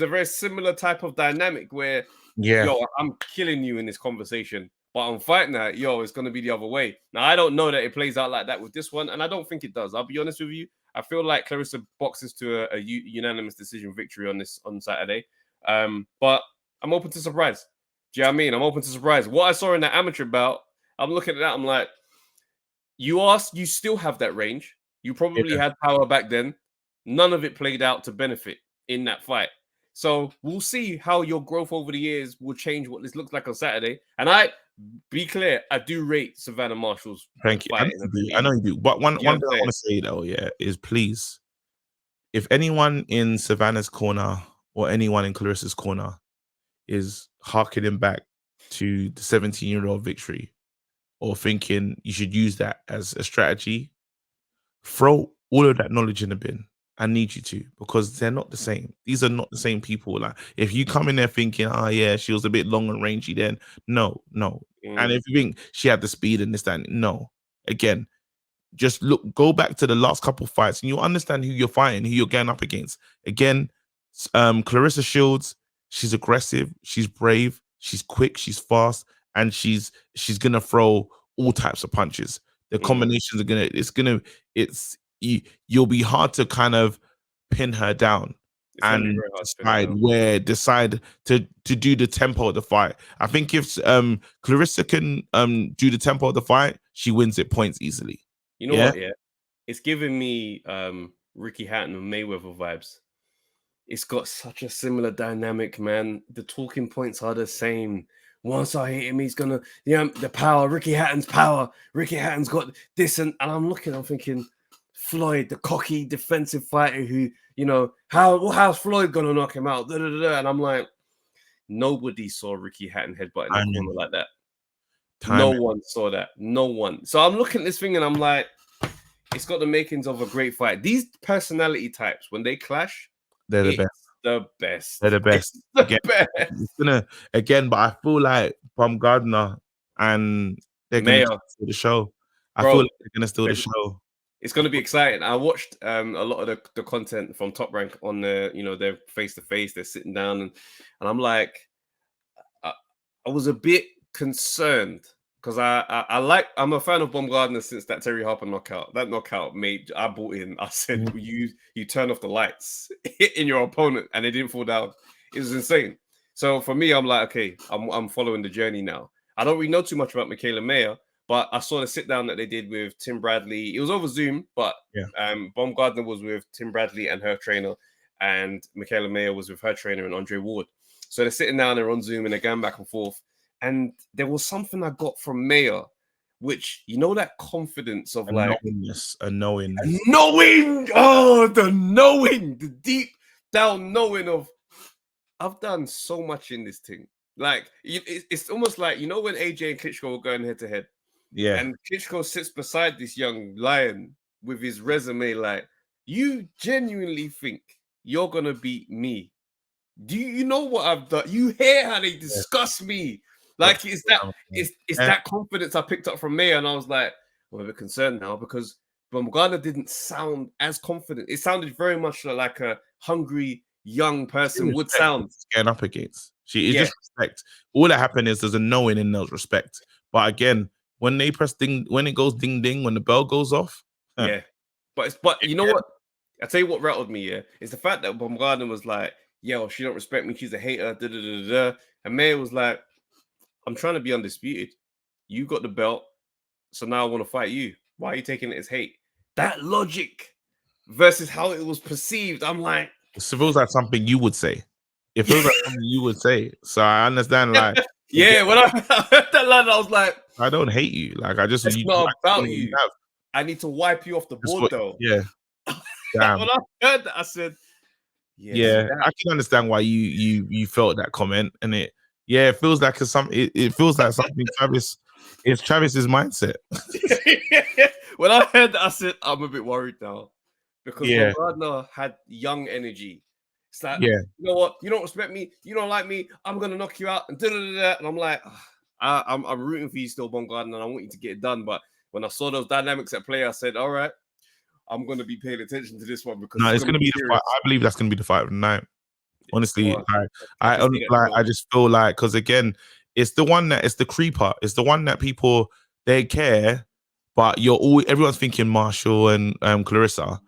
Speaker 1: very similar type of dynamic where
Speaker 2: Yeah.
Speaker 1: yo, I'm killing you in this conversation. But on fight night, yo, it's gonna be the other way. Now I don't know that it plays out like that with this one, and I don't think it does. I'll be honest with you. I feel like Clarissa boxes to a unanimous decision victory on Saturday. But I'm open to surprise. Do you know what I mean? I'm open to surprise. What I saw in that amateur bout, I'm looking at that. I'm like, you still have that range. You probably had power back then. None of it played out to benefit in that fight. So we'll see how your growth over the years will change what this looks like on Saturday. And be clear, I do rate Savannah Marshall's.
Speaker 2: Thank you. I know you do. But one thing I want to say though, is please, if anyone in Savannah's corner or anyone in Clarissa's corner is harkening back to the 17-year-old victory or thinking you should use that as a strategy, throw all of that knowledge in the bin. I need you to, because they're not the same. These are not the same people. Like, if you come in there thinking, oh yeah, she was a bit long and rangy, then no. And if you think she had the speed and this, that, no. Again, just go back to the last couple fights and you'll understand who you're fighting, who you're going up against. Again, Clarissa Shields, she's aggressive, she's brave, she's quick, she's fast, and she's gonna throw all types of punches. The combinations are you'll be hard to kind of pin her down and decide to do the tempo of the fight. I think if Clarissa can do the tempo of the fight, she wins it points easily.
Speaker 1: You know what? Yeah, it's giving me Ricky Hatton and Mayweather vibes. It's got such a similar dynamic, man. The talking points are the same. Once I hit him, he's gonna, the power. Ricky Hatton's power. Ricky Hatton's got this, and I'm thinking, Floyd, the cocky defensive fighter who, how's Floyd gonna knock him out? And I'm like, nobody saw Ricky Hatton headbutting the corner like that. No one saw that. No one. So I'm looking at this thing and I'm like, it's got the makings of a great fight. These personality types, when they clash,
Speaker 2: they're the best.
Speaker 1: The best.
Speaker 2: They're the best. But I feel like Baumgardner and they're gonna steal the show. I feel like they're gonna steal the show.
Speaker 1: It's going to be exciting. I watched a lot of the content from Top Rank on the, they're face to face, they're sitting down, and I'm like, I was a bit concerned because I'm a fan of Baumgardner since that Terry Harper knockout. That knockout I bought in. I said, you turn off the lights, hitting your opponent, and they didn't fall down. It was insane. So for me, I'm like, okay, I'm following the journey now. I don't really know too much about Michaela Mayer. But I saw the sit down that they did with Tim Bradley. It was over Zoom, but Baumgardner was with Tim Bradley and her trainer, and Michaela Mayer was with her trainer and Andre Ward. So they're sitting down, they're on Zoom, and they're going back and forth. And there was something I got from Mayer, which, that confidence of
Speaker 2: a knowing.
Speaker 1: Oh, the knowing, the deep down knowing of, I've done so much in this thing. Like, it's almost like, when AJ and Klitschko were going head to head.
Speaker 2: Yeah.
Speaker 1: And Klitschko sits beside this young lion with his resume like, you genuinely think you're going to beat me? Do you know what I've done? You hear how they discuss me? Like, it's that confidence I picked up from Mayer, and I was like, I'm a bit concerned now because Baumgardner didn't sound as confident. It sounded very much like a hungry young person would sound.
Speaker 2: Getting up against. Just respect. All that happened is there's a knowing in those respect. But again, when they press ding, when it goes ding ding, when the bell goes off,
Speaker 1: but you know what? I tell you what rattled me. Is the fact that Baumgardner was like, "Yo, she don't respect me. She's a hater." And Mayer was like, "I'm trying to be undisputed. You got the belt, so now I want to fight you. Why are you taking it as hate?" That logic versus how it was perceived. I'm like,
Speaker 2: it feels like something you would say. It feels like something you would say. So I understand, like,
Speaker 1: when I heard that line, I was like,
Speaker 2: I don't hate you. Like, I just
Speaker 1: it's not about you. I need to wipe you off the board, though.
Speaker 2: Yeah. Damn.
Speaker 1: When I heard that, I said,
Speaker 2: I can understand why you felt that comment, and it feels like it feels like something Travis. It's Travis's mindset.
Speaker 1: When I heard that, I said, I'm a bit worried now because Baumgardner had young energy. It's like, you know what? You don't respect me. You don't like me. I'm gonna knock you out. And and I'm like, I'm rooting for you still, Baumgardner, and I want you to get it done. But when I saw those dynamics at play, I said, all right, I'm gonna be paying attention to this one because
Speaker 2: it's gonna be the fight. I believe that's gonna be the fight of the night. Honestly,
Speaker 1: Well,
Speaker 2: I just feel like, because again, it's the creeper. It's the one that people, they care, but everyone's thinking Marshall and Clarissa.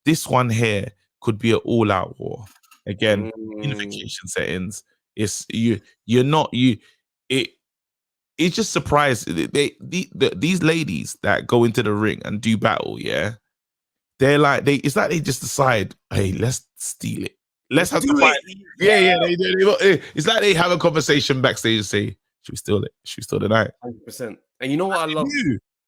Speaker 2: This one here could be an all-out war. Again, unification settings. It's you're not you. It's just surprised. These ladies that go into the ring and do battle, yeah, they're like it's like they just decide, hey, let's steal it. Let's have to fight. Yeah. It's like they have a conversation backstage and say, should we steal it? Should we steal the night?
Speaker 1: 100%. And you know what I love?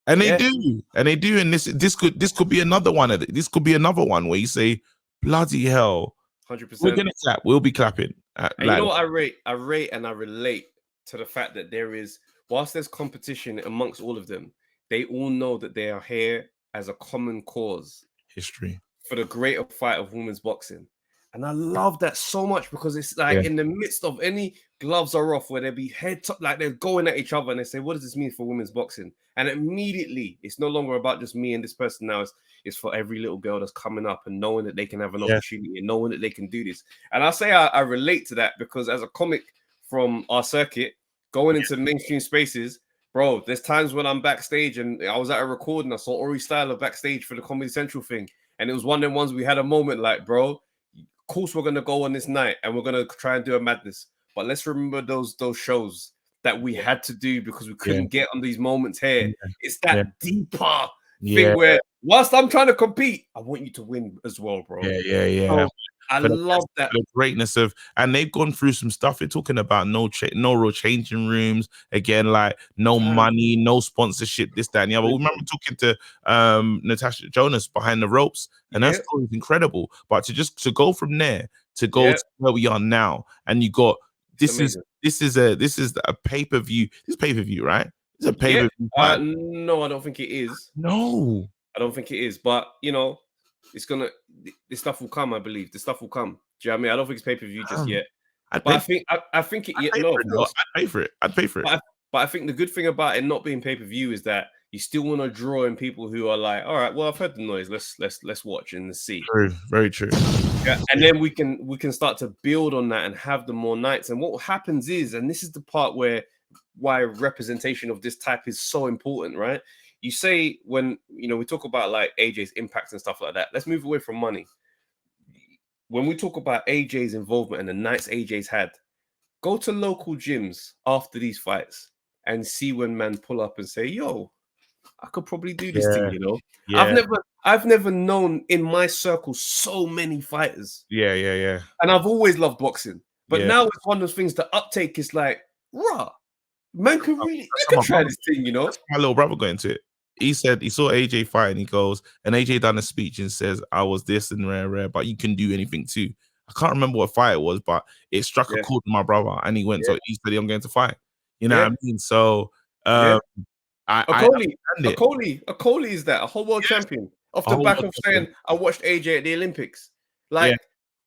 Speaker 2: And they do. And this could be another one of it. This could be another one where you say, bloody hell.
Speaker 1: 100%.
Speaker 2: We're gonna clap. We'll be clapping.
Speaker 1: And you know what I rate and I relate to the fact that whilst there's competition amongst all of them, they all know that they are here as a common cause.
Speaker 2: History.
Speaker 1: For the greater fight of women's boxing. And I love that so much, because it's like in the midst of any gloves are off, where they be like they're going at each other, and they say, what does this mean for women's boxing? And immediately it's no longer about just me and this person now. It's for every little girl that's coming up and knowing that they can have an opportunity and knowing that they can do this. And I say I relate to that, because as a comic from our circuit, going into mainstream spaces, bro, there's times when I'm backstage and I was at a recording, I saw Ori Styler backstage for the Comedy Central thing. And it was one of them ones we had a moment like, bro, of course we're going to go on this night and we're going to try and do a madness. But let's remember those shows that we had to do because we couldn't get on these moments here. It's that deeper thing where whilst I'm trying to compete, I want you to win as well, bro.
Speaker 2: Yeah.
Speaker 1: So, I love that.
Speaker 2: The greatness of, and they've gone through some stuff. They're talking about no real changing rooms. Again, like no money, no sponsorship, this, that, and the other. We remember talking to Natasha Jonas behind the ropes, and that story is incredible. But to go from there to go to where we are now, and you got this is a pay-per-view. This pay-per-view, right? It's a pay-per-view.
Speaker 1: No, I don't think it is.
Speaker 2: No,
Speaker 1: I don't think it is. But you know, this stuff will come, I believe. The stuff will come. Do you know what I mean? I don't think it's pay-per-view just yet. I think it.
Speaker 2: I'd pay for it. I'd pay for it.
Speaker 1: But I think the good thing about it not being pay-per-view is that you still want to draw in people who are like, all right, well, I've heard the noise. Let's watch and see.
Speaker 2: True, very true.
Speaker 1: Yeah, and then we can start to build on that and have the more nights. And what happens is, and this is the part why representation of this type is so important, right? You say when we talk about like AJ's impact and stuff like that. Let's move away from money. When we talk about AJ's involvement and the nights AJ's had, go to local gyms after these fights and see when men pull up and say, "Yo, I could probably do this thing."
Speaker 2: Yeah.
Speaker 1: I've never known in my circle so many fighters.
Speaker 2: Yeah.
Speaker 1: And I've always loved boxing, but now it's one of those things. The uptake is like, rah, man can try this thing.
Speaker 2: My little brother got into it. He said he saw AJ fight and he goes, and AJ done a speech and says, I was this and rare, but you can do anything too. I can't remember what fight it was, but it struck a chord with my brother, and he went. So he said, I'm going to fight. You know what I mean? So
Speaker 1: Akoli is that a whole world champion off the back of saying I watched AJ at the Olympics. Like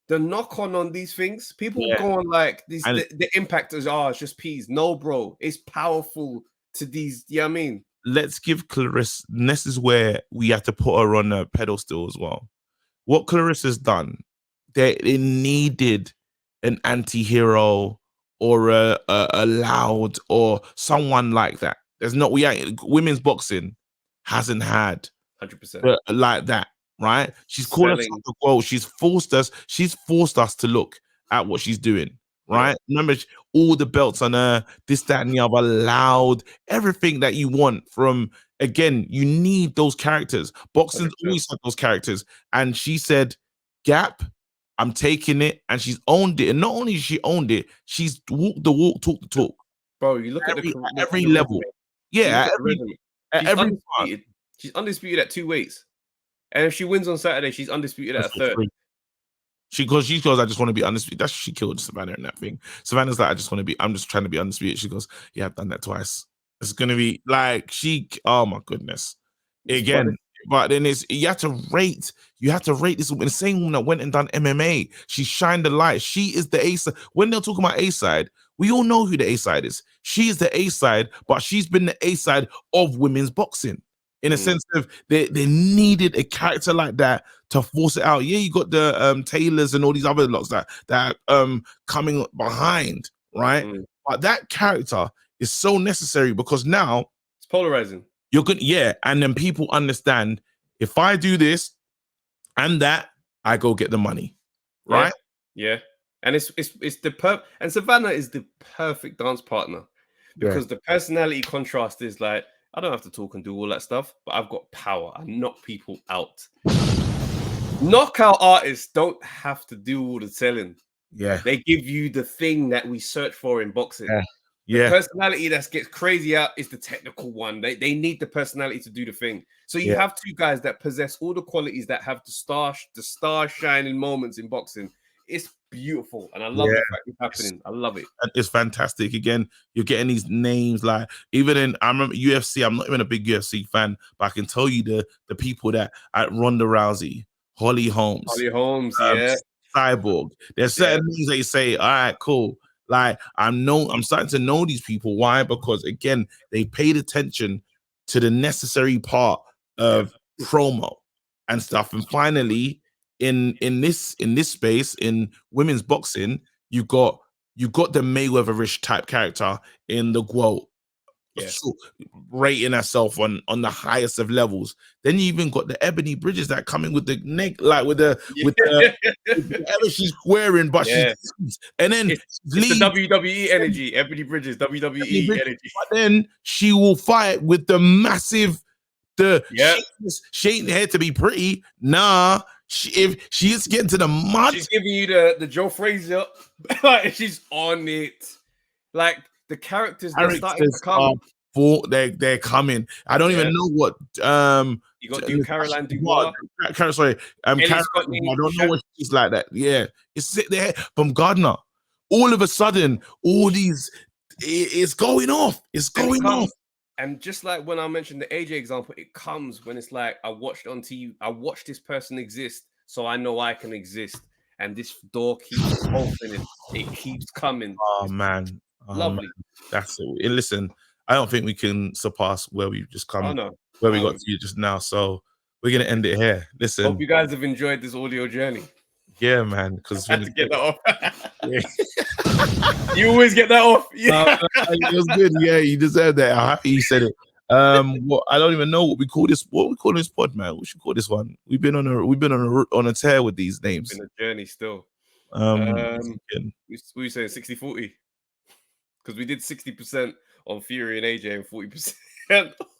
Speaker 1: the knock on these things, people go on like these. The impact is it's just peas. No, bro, it's powerful to these. You know what I mean?
Speaker 2: Let's give Clarissa. This is where we have to put her on a pedestal as well. What Clarissa's done, they needed an anti-hero or a loud or someone like that. There's not. Women's boxing hasn't had
Speaker 1: 100%
Speaker 2: like that, right? She's called us the world. She's forced us to look at what she's doing. Right? Remember all the belts on her, this, that, and the other, loud, everything that you want from, again, you need those characters. Boxing's always had those characters. And she said, Gap, I'm taking it. And she's owned it. And not only she owned it, she's walked the walk, talk the talk.
Speaker 1: Bro, you look at
Speaker 2: every level. Yeah, at every part.
Speaker 1: She's undisputed at 2 weights. And if she wins on Saturday, she's undisputed at a third.
Speaker 2: She goes, I just want to be undisputed. That's she killed Savannah in that thing. Savannah's like, I'm just trying to be undisputed. She goes, yeah, I've done that twice. It's gonna be like oh my goodness. Again, but then you have to rate this woman. The same woman that went and done MMA. She shined the light. She is the A side. When they're talking about A side, we all know who the A side is. She is the A side, but she's been the A side of women's boxing. In a sense of they needed a character like that to force it out. Yeah, you got the Taylors and all these other lots that coming behind, right? But that character is so necessary because now
Speaker 1: it's polarizing.
Speaker 2: You're good, yeah. And then people understand if I do this and that, I go get the money, right?
Speaker 1: Yeah. And it's the and Savannah is the perfect dance partner because the personality contrast is like, I don't have to talk and do all that stuff, but I've got power. I knock people out. Knockout artists don't have to do all the selling.
Speaker 2: Yeah.
Speaker 1: They give you the thing that we search for in boxing.
Speaker 2: Yeah.
Speaker 1: The personality that gets crazy out is the technical one. They need the personality to do the thing. So you have two guys that possess all the qualities that have the star shining moments in boxing. It's beautiful, and I love the fact it's happening. I love it.
Speaker 2: It's fantastic. Again, you're getting these names like I remember UFC. I'm not even a big UFC fan, but I can tell you the people that at Ronda Rousey, Holly Holmes, Cyborg. There's certain things they say. All right, cool. Like I'm starting to know these people. Why? Because again, they paid attention to the necessary part of promo and stuff. And finally, in this space in women's boxing, you got the Mayweather-ish type character in the Guo, rating herself on the highest of levels. Then you even got the Ebony Bridges that come in with the neck, like with the whatever she's wearing, but she's and then
Speaker 1: it's the WWE energy, Ebony Bridges, WWE energy.
Speaker 2: But then she will fight with the massive, she ain't here to be pretty. Nah, if she is getting to the mud,
Speaker 1: she's giving you the Joe Frazier, like she's on it. Like the characters are starting to come.
Speaker 2: They're coming. I don't even know what
Speaker 1: you got Caroline Dubois.
Speaker 2: Sorry, I don't know what she's like that. Yeah, it's sit there from Gardner. All of a sudden, all these it's going off. It's going off.
Speaker 1: And just like when I mentioned the AJ example, it comes when it's like I watched on TV, I watched this person exist, so I know I can exist. And this door keeps opening, it keeps coming.
Speaker 2: Oh man,
Speaker 1: lovely.
Speaker 2: Man. That's it. Listen, I don't think we can surpass where we've just come, where we got to just now. So we're gonna end it here. Listen,
Speaker 1: hope you guys have enjoyed this audio journey.
Speaker 2: Yeah, man. Because
Speaker 1: I had to get that off. You always get that off.
Speaker 2: It was good. Yeah, you deserve that. I'm happy you said it. Well, I don't even know what we call this. What we call this pod, man? We should call this one. We've been on a tear with these names.
Speaker 1: It's been a journey still. What were you saying? 60-40? Because we did 60% on Fury and AJ and 40%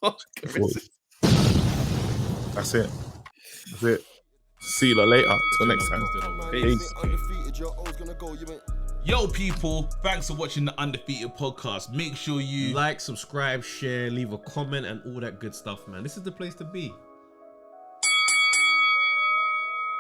Speaker 1: on Carissa.
Speaker 2: That's it. That's it. See you later. Till next time. Peace. Yo, people, thanks for watching the Undefeated podcast. Make sure you
Speaker 6: like, subscribe, share, leave a comment, and all that good stuff, man. This is the place to be.